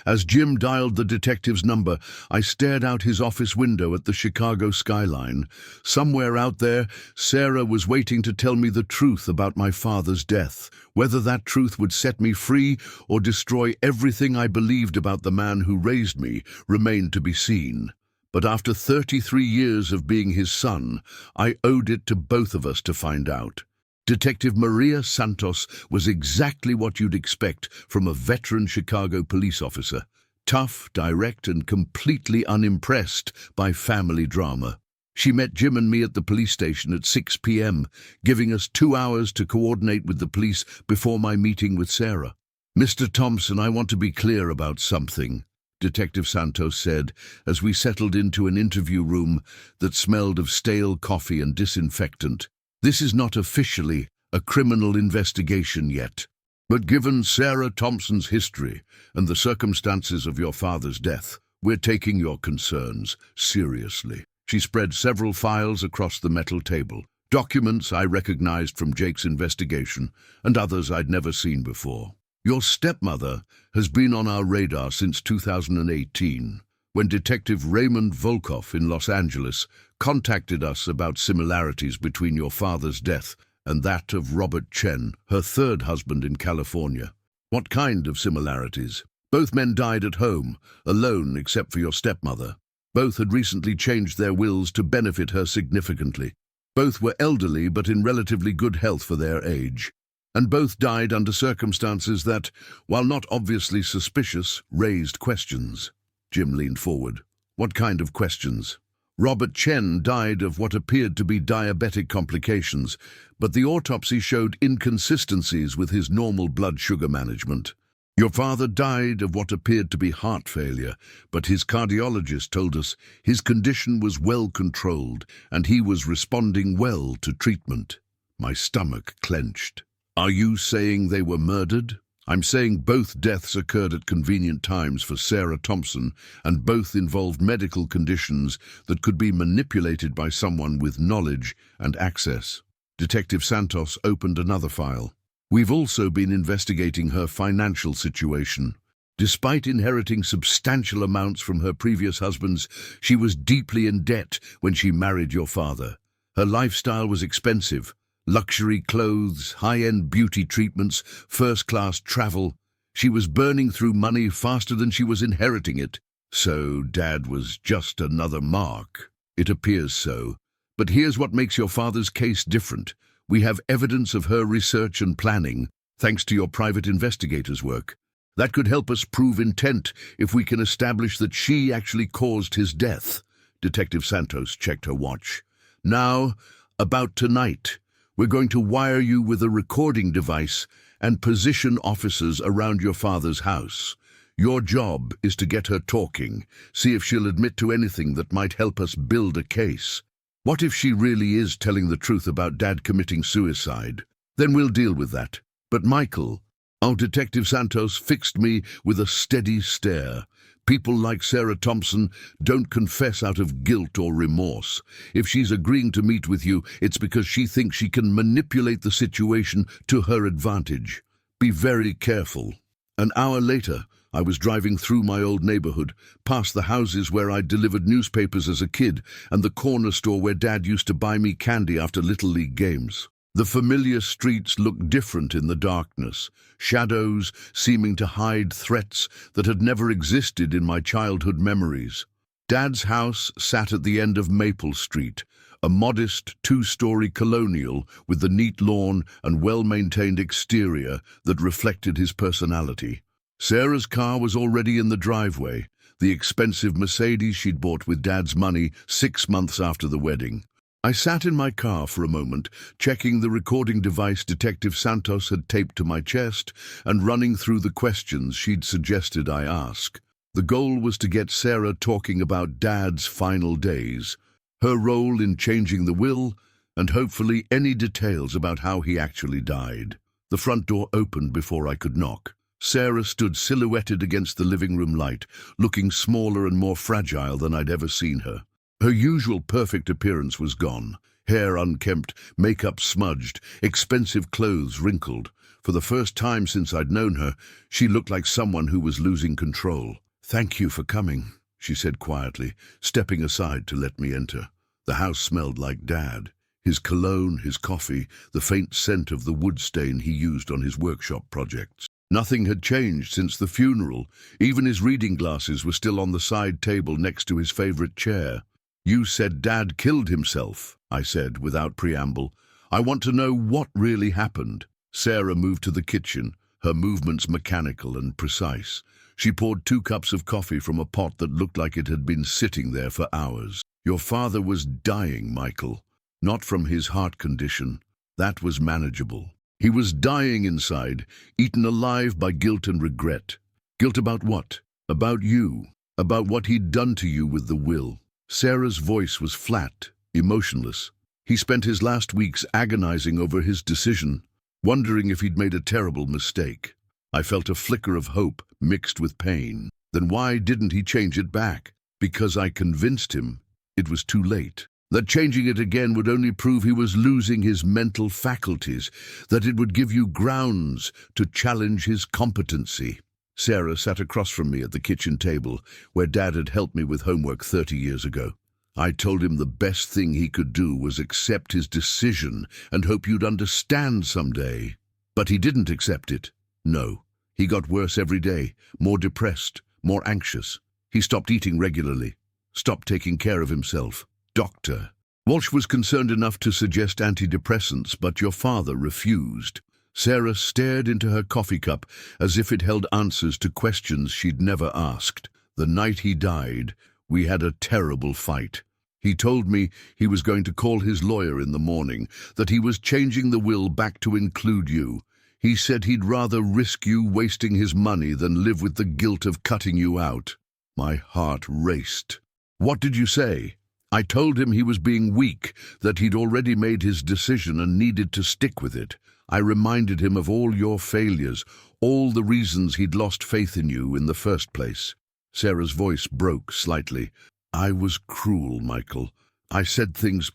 As Jim dialed the detective's number, I stared out his office window at the Chicago skyline. Somewhere out there, Sarah was waiting to tell me the truth about my father's death. Whether that truth would set me free or destroy everything I believed about the man who raised me remained to be seen. But after 33 years of being his son, I owed it to both of us to find out. Detective Maria Santos was exactly what you'd expect from a veteran Chicago police officer. Tough, direct, and completely unimpressed by family drama. She met Jim and me at the police station at 6 p.m., giving us 2 hours to coordinate with the police before my meeting with Sarah. "Mr. Thompson, I want to be clear about something," Detective Santos said as we settled into an interview room that smelled of stale coffee and disinfectant. "This is not officially a criminal investigation yet. But given Sarah Thompson's history and the circumstances of your father's death, we're taking your concerns seriously." She spread several files across the metal table, documents I recognized from Jake's investigation and others I'd never seen before. "Your stepmother has been on our radar since 2018, when Detective Raymond Volkov in Los Angeles contacted us about similarities between your father's death and that of Robert Chen, her third husband in California." "What kind of similarities?" "Both men died at home, alone except for your stepmother. Both had recently changed their wills to benefit her significantly. Both were elderly but in relatively good health for their age. And both died under circumstances that, while not obviously suspicious, raised questions." Jim leaned forward. "What kind of questions?" "Robert Chen died of what appeared to be diabetic complications, but the autopsy showed inconsistencies with his normal blood sugar management. Your father died of what appeared to be heart failure, but his cardiologist told us his condition was well controlled and he was responding well to treatment." My stomach clenched. "Are you saying they were murdered?" "I'm saying both deaths occurred at convenient times for Sarah Thompson, and both involved medical conditions that could be manipulated by someone with knowledge and access." Detective Santos opened another file. "We've also been investigating her financial situation. Despite inheriting substantial amounts from her previous husbands, she was deeply in debt when she married your father. Her lifestyle was expensive. Luxury clothes, high-end beauty treatments, first-class travel. She was burning through money faster than she was inheriting it. So Dad was just another mark." "It appears so. But here's what makes your father's case different. We have evidence of her research and planning, thanks to your private investigators' work. That could help us prove intent if we can establish that she actually caused his death." Detective Santos checked her watch. "Now, about tonight. We're going to wire you with a recording device and position officers around your father's house. Your job is to get her talking, see if she'll admit to anything that might help us build a case. What if she really is telling the truth about Dad committing suicide? Then we'll deal with that. But Michael..." Our Detective Santos fixed me with a steady stare. "People like Sarah Thompson don't confess out of guilt or remorse. If she's agreeing to meet with you, it's because she thinks she can manipulate the situation to her advantage. Be very careful." An hour later, I was driving through my old neighborhood, past the houses where I'd delivered newspapers as a kid and the corner store where Dad used to buy me candy after Little League games. The familiar streets looked different in the darkness, shadows seeming to hide threats that had never existed in my childhood memories. Dad's house sat at the end of Maple Street, a modest two-story colonial with the neat lawn and well-maintained exterior that reflected his personality. Sarah's car was already in the driveway, the expensive Mercedes she'd bought with Dad's money 6 months after the wedding. I sat in my car for a moment, checking the recording device Detective Santos had taped to my chest and running through the questions she'd suggested I ask. The goal was to get Sarah talking about Dad's final days, her role in changing the will, and hopefully any details about how he actually died. The front door opened before I could knock. Sarah stood silhouetted against the living room light, looking smaller and more fragile than I'd ever seen her. Her usual perfect appearance was gone, hair unkempt, makeup smudged, expensive clothes wrinkled. For the first time since I'd known her, she looked like someone who was losing control. "Thank you for coming," she said quietly, stepping aside to let me enter. The house smelled like Dad. His cologne, his coffee, the faint scent of the wood stain he used on his workshop projects. Nothing had changed since the funeral. Even his reading glasses were still on the side table next to his favorite chair. "You said Dad killed himself," I said without preamble. I want to know what really happened. Sarah moved to the kitchen, her movements mechanical and precise. She poured 2 cups of coffee from a pot that looked like it had been sitting there for hours. Your father was dying, Michael. Not from his heart condition. That was manageable. He was dying inside, eaten alive by guilt and regret. Guilt about what? About you. About what he'd done to you with the will. Sarah's voice was flat, emotionless. He spent his last weeks agonizing over his decision, wondering if he'd made a terrible mistake. I felt a flicker of hope mixed with pain. Then why didn't he change it back? Because I convinced him it was too late. That changing it again would only prove he was losing his mental faculties, that it would give you grounds to challenge his competency. Sarah sat across from me at the kitchen table, where Dad had helped me with homework 30 years ago. I told him the best thing he could do was accept his decision and hope you'd understand someday. But he didn't accept it. No. He got worse every day, more depressed, more anxious. He stopped eating regularly, stopped taking care of himself. Doctor. Walsh was concerned enough to suggest antidepressants, but your father refused. Sarah stared into her coffee cup as if it held answers to questions she'd never asked. The night he died, we had a terrible fight. He told me he was going to call his lawyer in the morning, that he was changing the will back to include you. He said he'd rather risk you wasting his money than live with the guilt of cutting you out. My heart raced. What did you say? I told him he was being weak, that he'd already made his decision and needed to stick with it. I reminded him of all your failures, all the reasons he'd lost faith in you in the first place. Sarah's voice broke slightly. I was cruel, Michael. I said things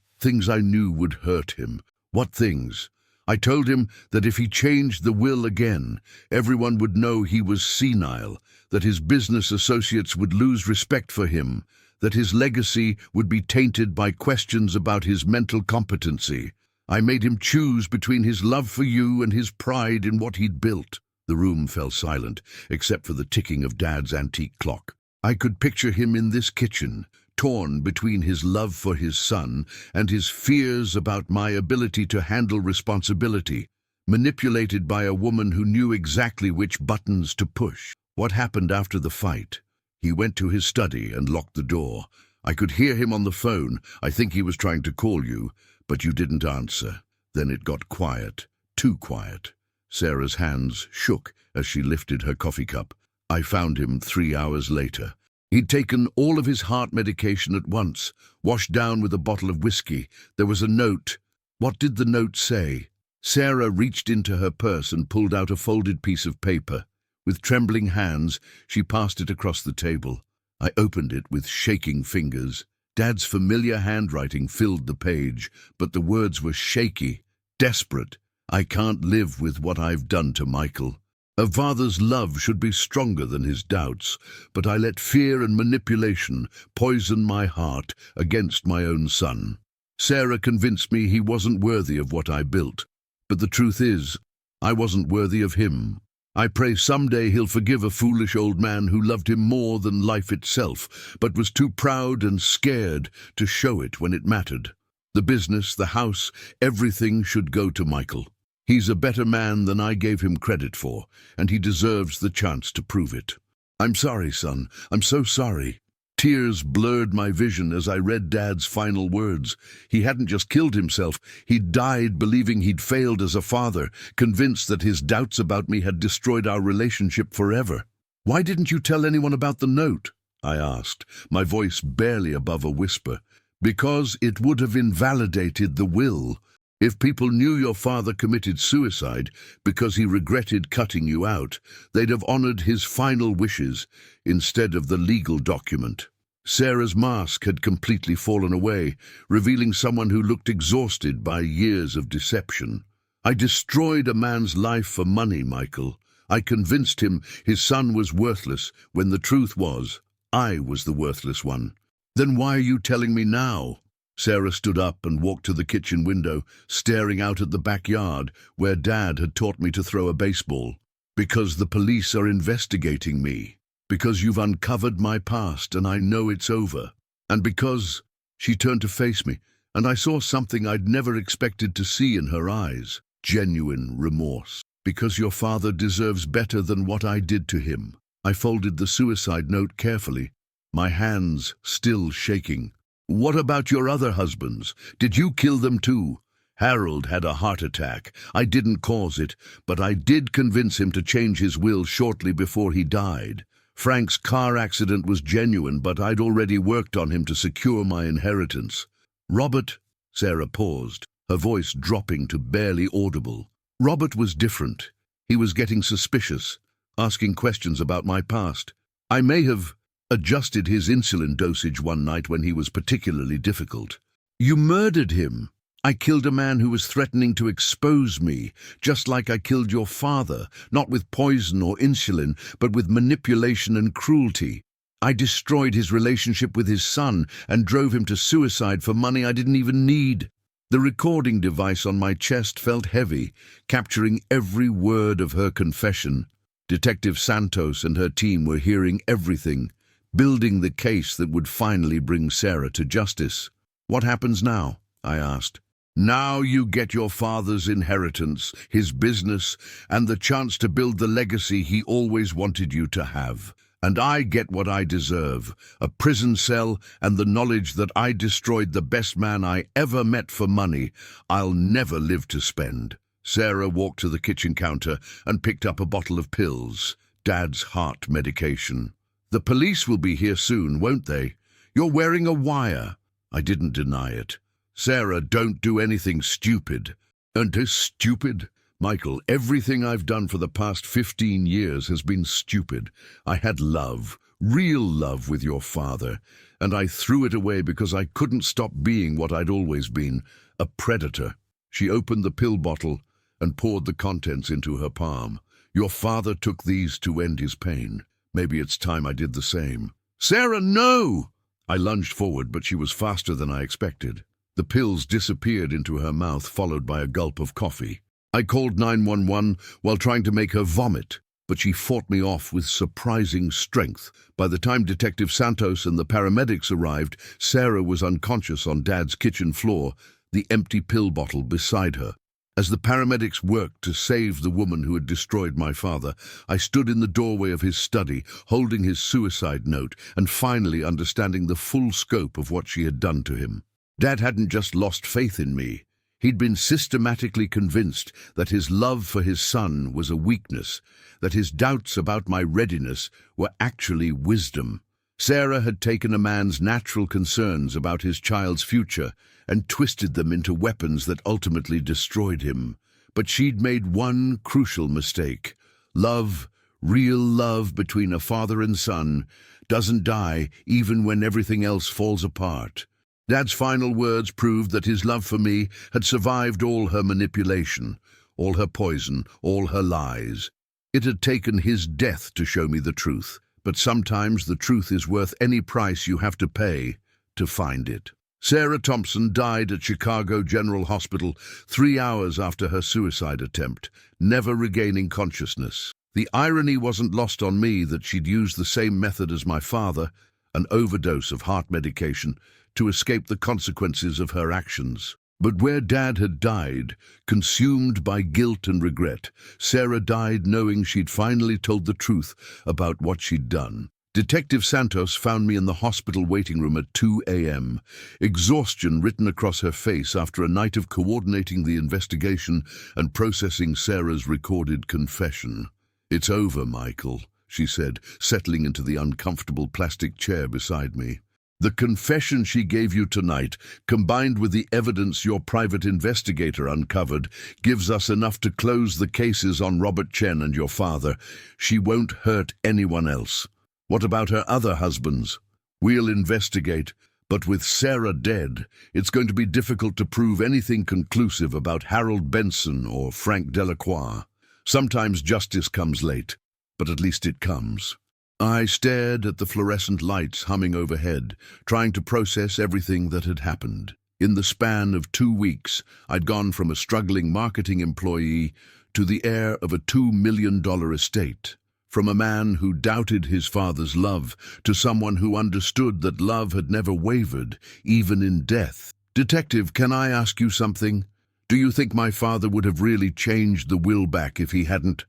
I knew would hurt him. What things? I told him that if he changed the will again, everyone would know he was senile, that his business associates would lose respect for him, that his legacy would be tainted by questions about his mental competency. I made him choose between his love for you and his pride in what he'd built. The room fell silent, except for the ticking of Dad's antique clock. I could picture him in this kitchen, torn between his love for his son and his fears about my ability to handle responsibility, manipulated by a woman who knew exactly which buttons to push. What happened after the fight? He went to his study and locked the door. I could hear him on the phone. I think he was trying to call you, but you didn't answer. Then it got quiet, too quiet. Sarah's hands shook as she lifted her coffee cup. I found him 3 hours later. He'd taken all of his heart medication at once, washed down with a bottle of whiskey. There was a note. What did the note say? Sarah reached into her purse and pulled out a folded piece of paper. With trembling hands, she passed it across the table. I opened it with shaking fingers. Dad's familiar handwriting filled the page, but the words were shaky, desperate. I can't live with what I've done to Michael. A father's love should be stronger than his doubts, but I let fear and manipulation poison my heart against my own son. Sarah convinced me he wasn't worthy of what I built, but the truth is, I wasn't worthy of him. I pray someday he'll forgive a foolish old man who loved him more than life itself, but was too proud and scared to show it when it mattered. The business, the house, everything should go to Michael. He's a better man than I gave him credit for, and he deserves the chance to prove it. I'm sorry, son. I'm so sorry. Tears blurred my vision as I read Dad's final words. He hadn't just killed himself. He'd died believing he'd failed as a father, convinced that his doubts about me had destroyed our relationship forever. Why didn't you tell anyone about the note? I asked, my voice barely above a whisper. Because it would have invalidated the will. If people knew your father committed suicide because he regretted cutting you out, they'd have honored his final wishes instead of the legal document. Sarah's mask had completely fallen away, revealing someone who looked exhausted by years of deception. I destroyed a man's life for money, Michael. I convinced him his son was worthless when the truth was, I was the worthless one. Then why are you telling me now? Sarah stood up and walked to the kitchen window, staring out at the backyard where Dad had taught me to throw a baseball. Because the police are investigating me. Because you've uncovered my past and I know it's over. And because... She turned to face me, and I saw something I'd never expected to see in her eyes. Genuine remorse. Because your father deserves better than what I did to him. I folded the suicide note carefully, my hands still shaking. What about your other husbands? Did you kill them too? Harold had a heart attack. I didn't cause it, but I did convince him to change his will shortly before he died. Frank's car accident was genuine, but I'd already worked on him to secure my inheritance. Robert, Sarah paused, her voice dropping to barely audible. Robert was different. He was getting suspicious, asking questions about my past. I may have adjusted his insulin dosage one night when he was particularly difficult. You murdered him. I killed a man who was threatening to expose me, just like I killed your father, not with poison or insulin, but with manipulation and cruelty. I destroyed his relationship with his son and drove him to suicide for money I didn't even need. The recording device on my chest felt heavy, capturing every word of her confession. Detective Santos and her team were hearing everything, building the case that would finally bring Sarah to justice. What happens now? I asked. Now you get your father's inheritance, his business, and the chance to build the legacy he always wanted you to have. And I get what I deserve, a prison cell and the knowledge that I destroyed the best man I ever met for money I'll never live to spend. Sarah walked to the kitchen counter and picked up a bottle of pills, Dad's heart medication. The police will be here soon, won't they? You're wearing a wire. I didn't deny it. Sarah, don't do anything stupid. And this stupid? Michael, everything I've done for the past 15 years has been stupid. I had love, real love with your father, and I threw it away because I couldn't stop being what I'd always been, a predator. She opened the pill bottle and poured the contents into her palm. Your father took these to end his pain. Maybe it's time I did the same. Sarah, no! I lunged forward, but she was faster than I expected. The pills disappeared into her mouth, followed by a gulp of coffee. I called 911 while trying to make her vomit, but she fought me off with surprising strength. By the time Detective Santos and the paramedics arrived, Sarah was unconscious on Dad's kitchen floor, the empty pill bottle beside her. As the paramedics worked to save the woman who had destroyed my father, I stood in the doorway of his study, holding his suicide note, and finally understanding the full scope of what she had done to him. Dad hadn't just lost faith in me. He'd been systematically convinced that his love for his son was a weakness, that his doubts about my readiness were actually wisdom. Sarah had taken a man's natural concerns about his child's future and twisted them into weapons that ultimately destroyed him. But she'd made one crucial mistake. Love, real love between a father and son, doesn't die even when everything else falls apart. Dad's final words proved that his love for me had survived all her manipulation, all her poison, all her lies. It had taken his death to show me the truth, but sometimes the truth is worth any price you have to pay to find it. Sarah Thompson died at Chicago General Hospital 3 hours after her suicide attempt, never regaining consciousness. The irony wasn't lost on me that she'd used the same method as my father, an overdose of heart medication, to escape the consequences of her actions. But where Dad had died, consumed by guilt and regret, Sarah died knowing she'd finally told the truth about what she'd done. Detective Santos found me in the hospital waiting room at 2 a.m., exhaustion written across her face after a night of coordinating the investigation and processing Sarah's recorded confession. It's over, Michael, she said, settling into the uncomfortable plastic chair beside me. The confession she gave you tonight, combined with the evidence your private investigator uncovered, gives us enough to close the cases on Robert Chen and your father. She won't hurt anyone else. What about her other husbands? We'll investigate, but with Sarah dead, it's going to be difficult to prove anything conclusive about Harold Benson or Frank Delacroix. Sometimes justice comes late, but at least it comes. I stared at the fluorescent lights humming overhead, trying to process everything that had happened. In the span of 2 weeks, I'd gone from a struggling marketing employee to the heir of a $2 million estate. From a man who doubted his father's love to someone who understood that love had never wavered, even in death. Detective, can I ask you something? Do you think my father would have really changed the will back if he hadn't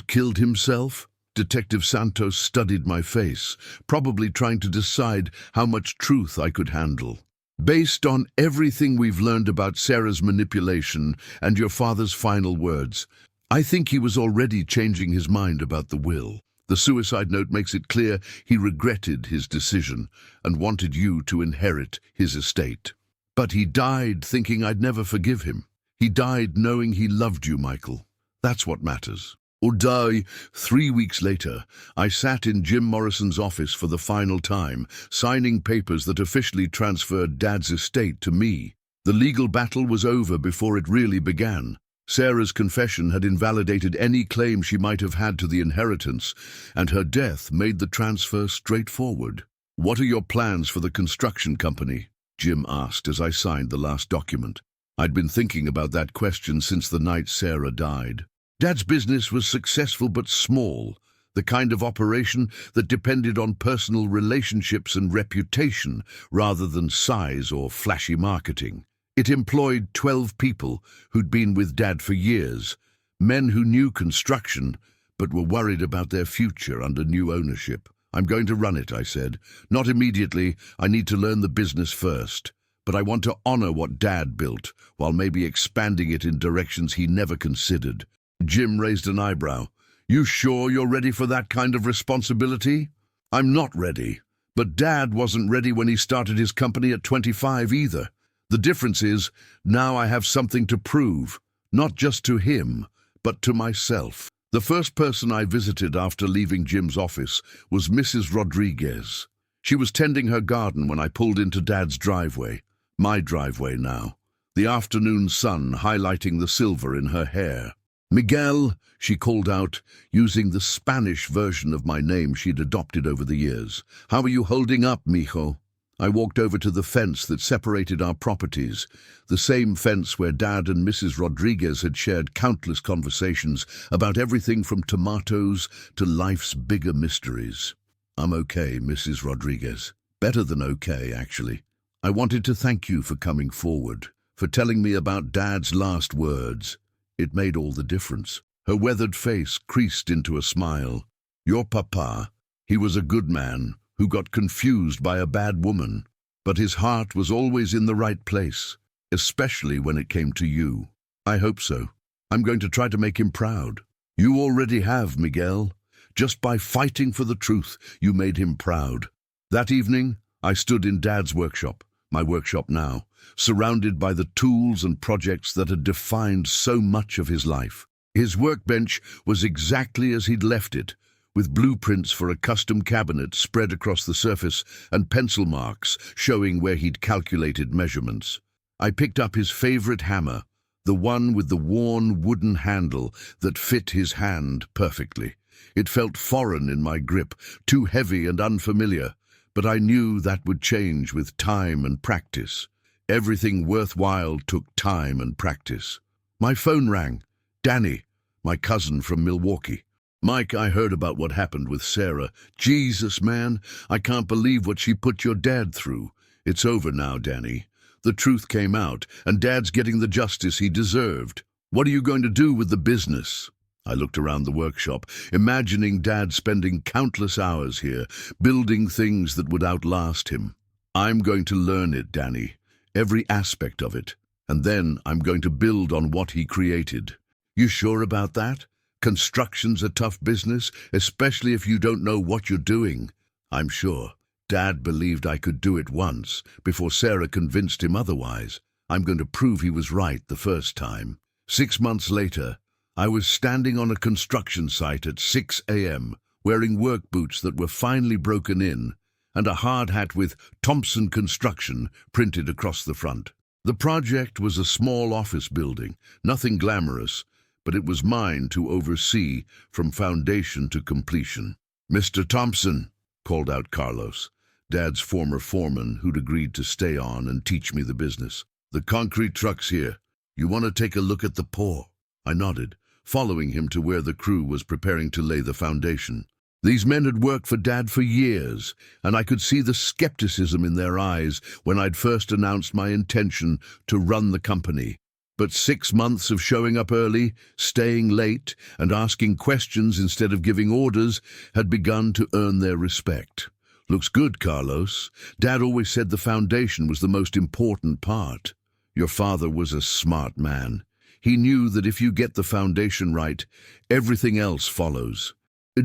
killed himself? Detective Santos studied my face, probably trying to decide how much truth I could handle. Based on everything we've learned about Sarah's manipulation and your father's final words, I think he was already changing his mind about the will. The suicide note makes it clear he regretted his decision and wanted you to inherit his estate. But he died thinking I'd never forgive him. He died knowing he loved you, Michael. That's what matters. Or die. 3 weeks later, I sat in Jim Morrison's office for the final time, signing papers that officially transferred Dad's estate to me. The legal battle was over before it really began. Sarah's confession had invalidated any claim she might have had to the inheritance, and her death made the transfer straightforward. What are your plans for the construction company? Jim asked as I signed the last document. I'd been thinking about that question since the night Sarah died. Dad's business was successful but small, the kind of operation that depended on personal relationships and reputation rather than size or flashy marketing. It employed 12 people who'd been with Dad for years, men who knew construction but were worried about their future under new ownership. I'm going to run it, I said. Not immediately, I need to learn the business first. But I want to honor what Dad built, while maybe expanding it in directions he never considered. Jim raised an eyebrow. You sure you're ready for that kind of responsibility? I'm not ready. But Dad wasn't ready when he started his company at 25 either. The difference is, now I have something to prove, not just to him, but to myself. The first person I visited after leaving Jim's office was Mrs. Rodriguez. She was tending her garden when I pulled into Dad's driveway, my driveway now, the afternoon sun highlighting the silver in her hair. Miguel, she called out, using the Spanish version of my name she'd adopted over the years. How are you holding up, mijo? I walked over to the fence that separated our properties, the same fence where Dad and Mrs. Rodriguez had shared countless conversations about everything from tomatoes to life's bigger mysteries. I'm okay, Mrs. Rodriguez. Better than okay, actually. I wanted to thank you for coming forward, for telling me about Dad's last words. It made all the difference. Her weathered face creased into a smile. Your papa, he was a good man who got confused by a bad woman, but his heart was always in the right place, especially when it came to you. I hope so. I'm going to try to make him proud. You already have, Miguel. Just by fighting for the truth, you made him proud. That evening, I stood in Dad's workshop, my workshop now, surrounded by the tools and projects that had defined so much of his life. His workbench was exactly as he'd left it, with blueprints for a custom cabinet spread across the surface and pencil marks showing where he'd calculated measurements. I picked up his favorite hammer, the one with the worn wooden handle that fit his hand perfectly. It felt foreign in my grip, too heavy and unfamiliar, but I knew that would change with time and practice. Everything worthwhile took time and practice. My phone rang. Danny, my cousin from Milwaukee. Mike, I heard about what happened with Sarah. Jesus, man, I can't believe what she put your dad through. It's over now, Danny. The truth came out, and Dad's getting the justice he deserved. What are you going to do with the business? I looked around the workshop, imagining Dad spending countless hours here, building things that would outlast him. I'm going to learn it, Danny, every aspect of it, and then I'm going to build on what he created. You sure about that? Construction's a tough business, especially if you don't know what you're doing. I'm sure. Dad believed I could do it once, before Sarah convinced him otherwise. I'm going to prove he was right the first time. 6 months later, I was standing on a construction site at 6 a.m., wearing work boots that were finely broken in, and a hard hat with Thompson Construction printed across the front. The project was a small office building, nothing glamorous, but it was mine to oversee from foundation to completion. Mr. Thompson, called out Carlos, Dad's former foreman who'd agreed to stay on and teach me the business. The concrete truck's here. You want to take a look at the pour? I nodded, following him to where the crew was preparing to lay the foundation. These men had worked for Dad for years, and I could see the skepticism in their eyes when I'd first announced my intention to run the company. But 6 months of showing up early, staying late, and asking questions instead of giving orders had begun to earn their respect. "Looks good, Carlos. Dad always said the foundation was the most important part." Your father was a smart man. He knew that if you get the foundation right, everything else follows.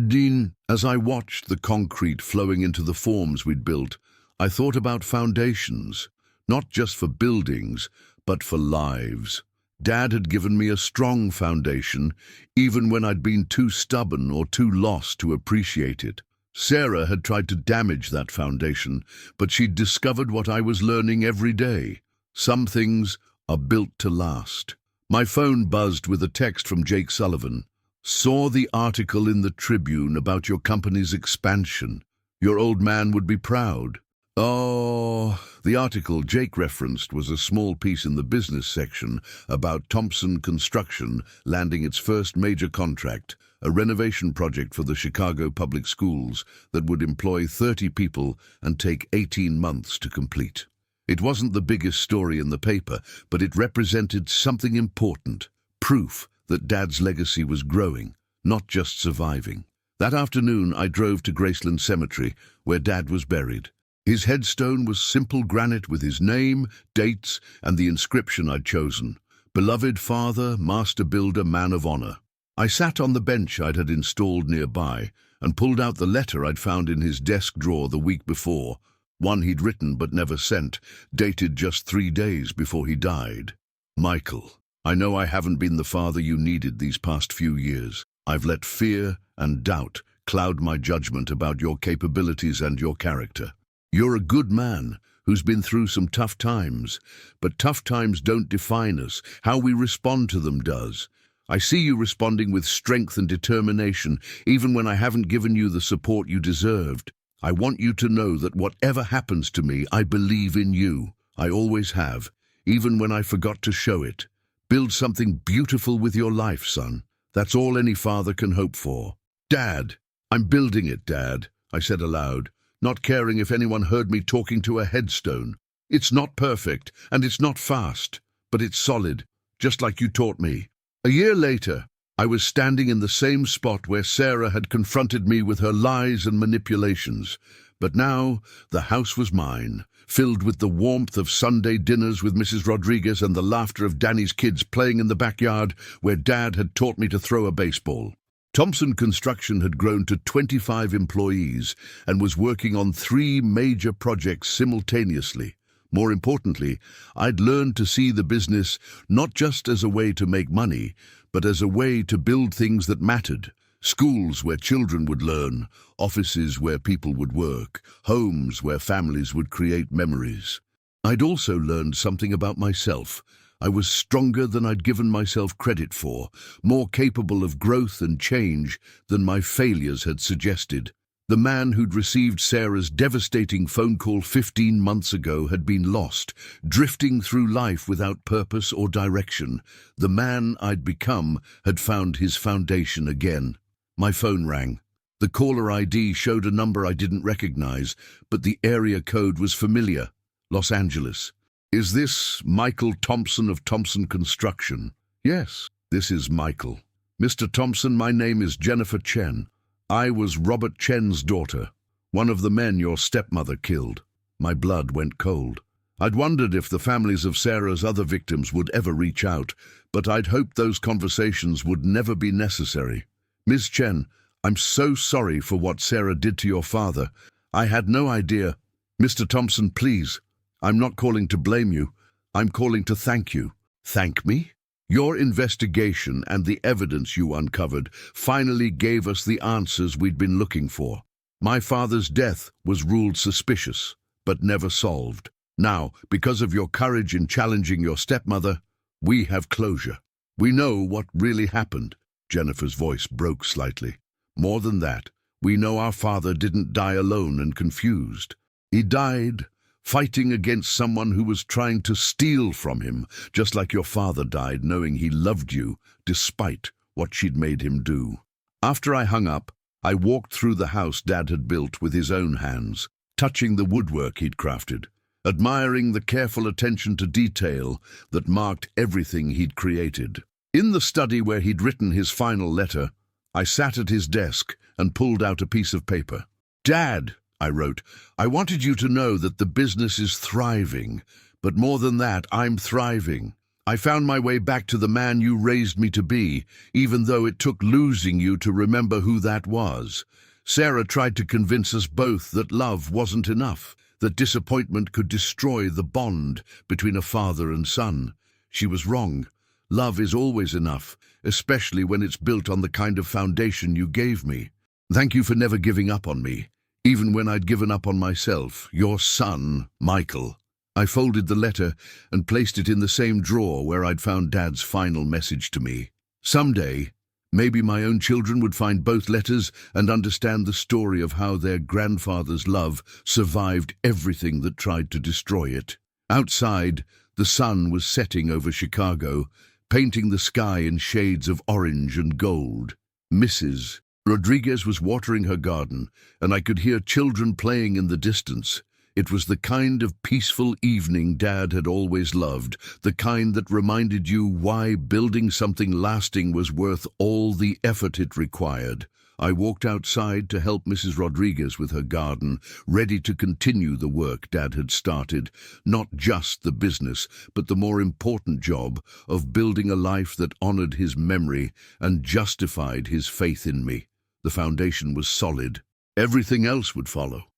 Dean, as I watched the concrete flowing into the forms we'd built, I thought about foundations, not just for buildings, but for lives. Dad had given me a strong foundation, even when I'd been too stubborn or too lost to appreciate it. Sarah had tried to damage that foundation, but she'd discovered what I was learning every day. Some things are built to last. My phone buzzed with a text from Jake Sullivan. "Saw the article in the Tribune about your company's expansion. Your old man would be proud." Oh, the article Jake referenced was a small piece in the business section about Thompson Construction landing its first major contract, a renovation project for the Chicago public schools that would employ 30 people and take 18 months to complete. It wasn't the biggest story in the paper, but it represented something important, proof that Dad's legacy was growing, not just surviving. That afternoon, I drove to Graceland Cemetery, where Dad was buried. His headstone was simple granite with his name, dates, and the inscription I'd chosen: "Beloved Father, Master Builder, Man of Honor." I sat on the bench I'd had installed nearby and pulled out the letter I'd found in his desk drawer the week before, one he'd written but never sent, dated just 3 days before he died. "Michael, I know I haven't been the father you needed these past few years. I've let fear and doubt cloud my judgment about your capabilities and your character. You're a good man who's been through some tough times, but tough times don't define us. How we respond to them does. I see you responding with strength and determination, even when I haven't given you the support you deserved. I want you to know that whatever happens to me, I believe in you. I always have, even when I forgot to show it. Build something beautiful with your life, son. That's all any father can hope for." "Dad, I'm building it, Dad," I said aloud, not caring if anyone heard me talking to a headstone. "It's not perfect, and it's not fast, but it's solid, just like you taught me." A year later, I was standing in the same spot where Sarah had confronted me with her lies and manipulations. But now, the house was mine, filled with the warmth of Sunday dinners with Mrs. Rodriguez and the laughter of Danny's kids playing in the backyard where Dad had taught me to throw a baseball. Thompson Construction had grown to 25 employees and was working on 3 major projects simultaneously. More importantly, I'd learned to see the business not just as a way to make money, but as a way to build things that mattered. Schools where children would learn, offices where people would work, homes where families would create memories. I'd also learned something about myself. I was stronger than I'd given myself credit for, more capable of growth and change than my failures had suggested. The man who'd received Sarah's devastating phone call 15 months ago had been lost, drifting through life without purpose or direction. The man I'd become had found his foundation again. My phone rang. The caller ID showed a number I didn't recognize, but the area code was familiar: Los Angeles. "Is this Michael Thompson of Thompson Construction?" "Yes, this is Michael." "Mr. Thompson, my name is Jennifer Chen. I was Robert Chen's daughter, one of the men your stepmother killed." My blood went cold. I'd wondered if the families of Sarah's other victims would ever reach out, but I'd hoped those conversations would never be necessary. "Ms. Chen, I'm so sorry for what Sarah did to your father. I had no idea." "Mr. Thompson, please. I'm not calling to blame you. I'm calling to thank you." "Thank me?" "Your investigation and the evidence you uncovered finally gave us the answers we'd been looking for. My father's death was ruled suspicious, but never solved. Now, because of your courage in challenging your stepmother, we have closure. We know what really happened." Jennifer's voice broke slightly. "More than that, we know our father didn't die alone and confused. He died fighting against someone who was trying to steal from him, just like your father died knowing he loved you, despite what she'd made him do." After I hung up, I walked through the house Dad had built with his own hands, touching the woodwork he'd crafted, admiring the careful attention to detail that marked everything he'd created. In the study where he'd written his final letter, I sat at his desk and pulled out a piece of paper. "Dad," I wrote, "I wanted you to know that the business is thriving, but more than that, I'm thriving. I found my way back to the man you raised me to be, even though it took losing you to remember who that was. Sarah tried to convince us both that love wasn't enough, that disappointment could destroy the bond between a father and son. She was wrong. Love is always enough, especially when it's built on the kind of foundation you gave me. Thank you for never giving up on me, even when I'd given up on myself. Your son, Michael." I folded the letter and placed it in the same drawer where I'd found Dad's final message to me. Someday, maybe my own children would find both letters and understand the story of how their grandfather's love survived everything that tried to destroy it. Outside, the sun was setting over Chicago, painting the sky in shades of orange and gold. Mrs. Rodriguez was watering her garden, and I could hear children playing in the distance. It was the kind of peaceful evening Dad had always loved, the kind that reminded you why building something lasting was worth all the effort it required. I walked outside to help Mrs. Rodriguez with her garden, ready to continue the work Dad had started, not just the business, but the more important job of building a life that honored his memory and justified his faith in me. The foundation was solid. Everything else would follow.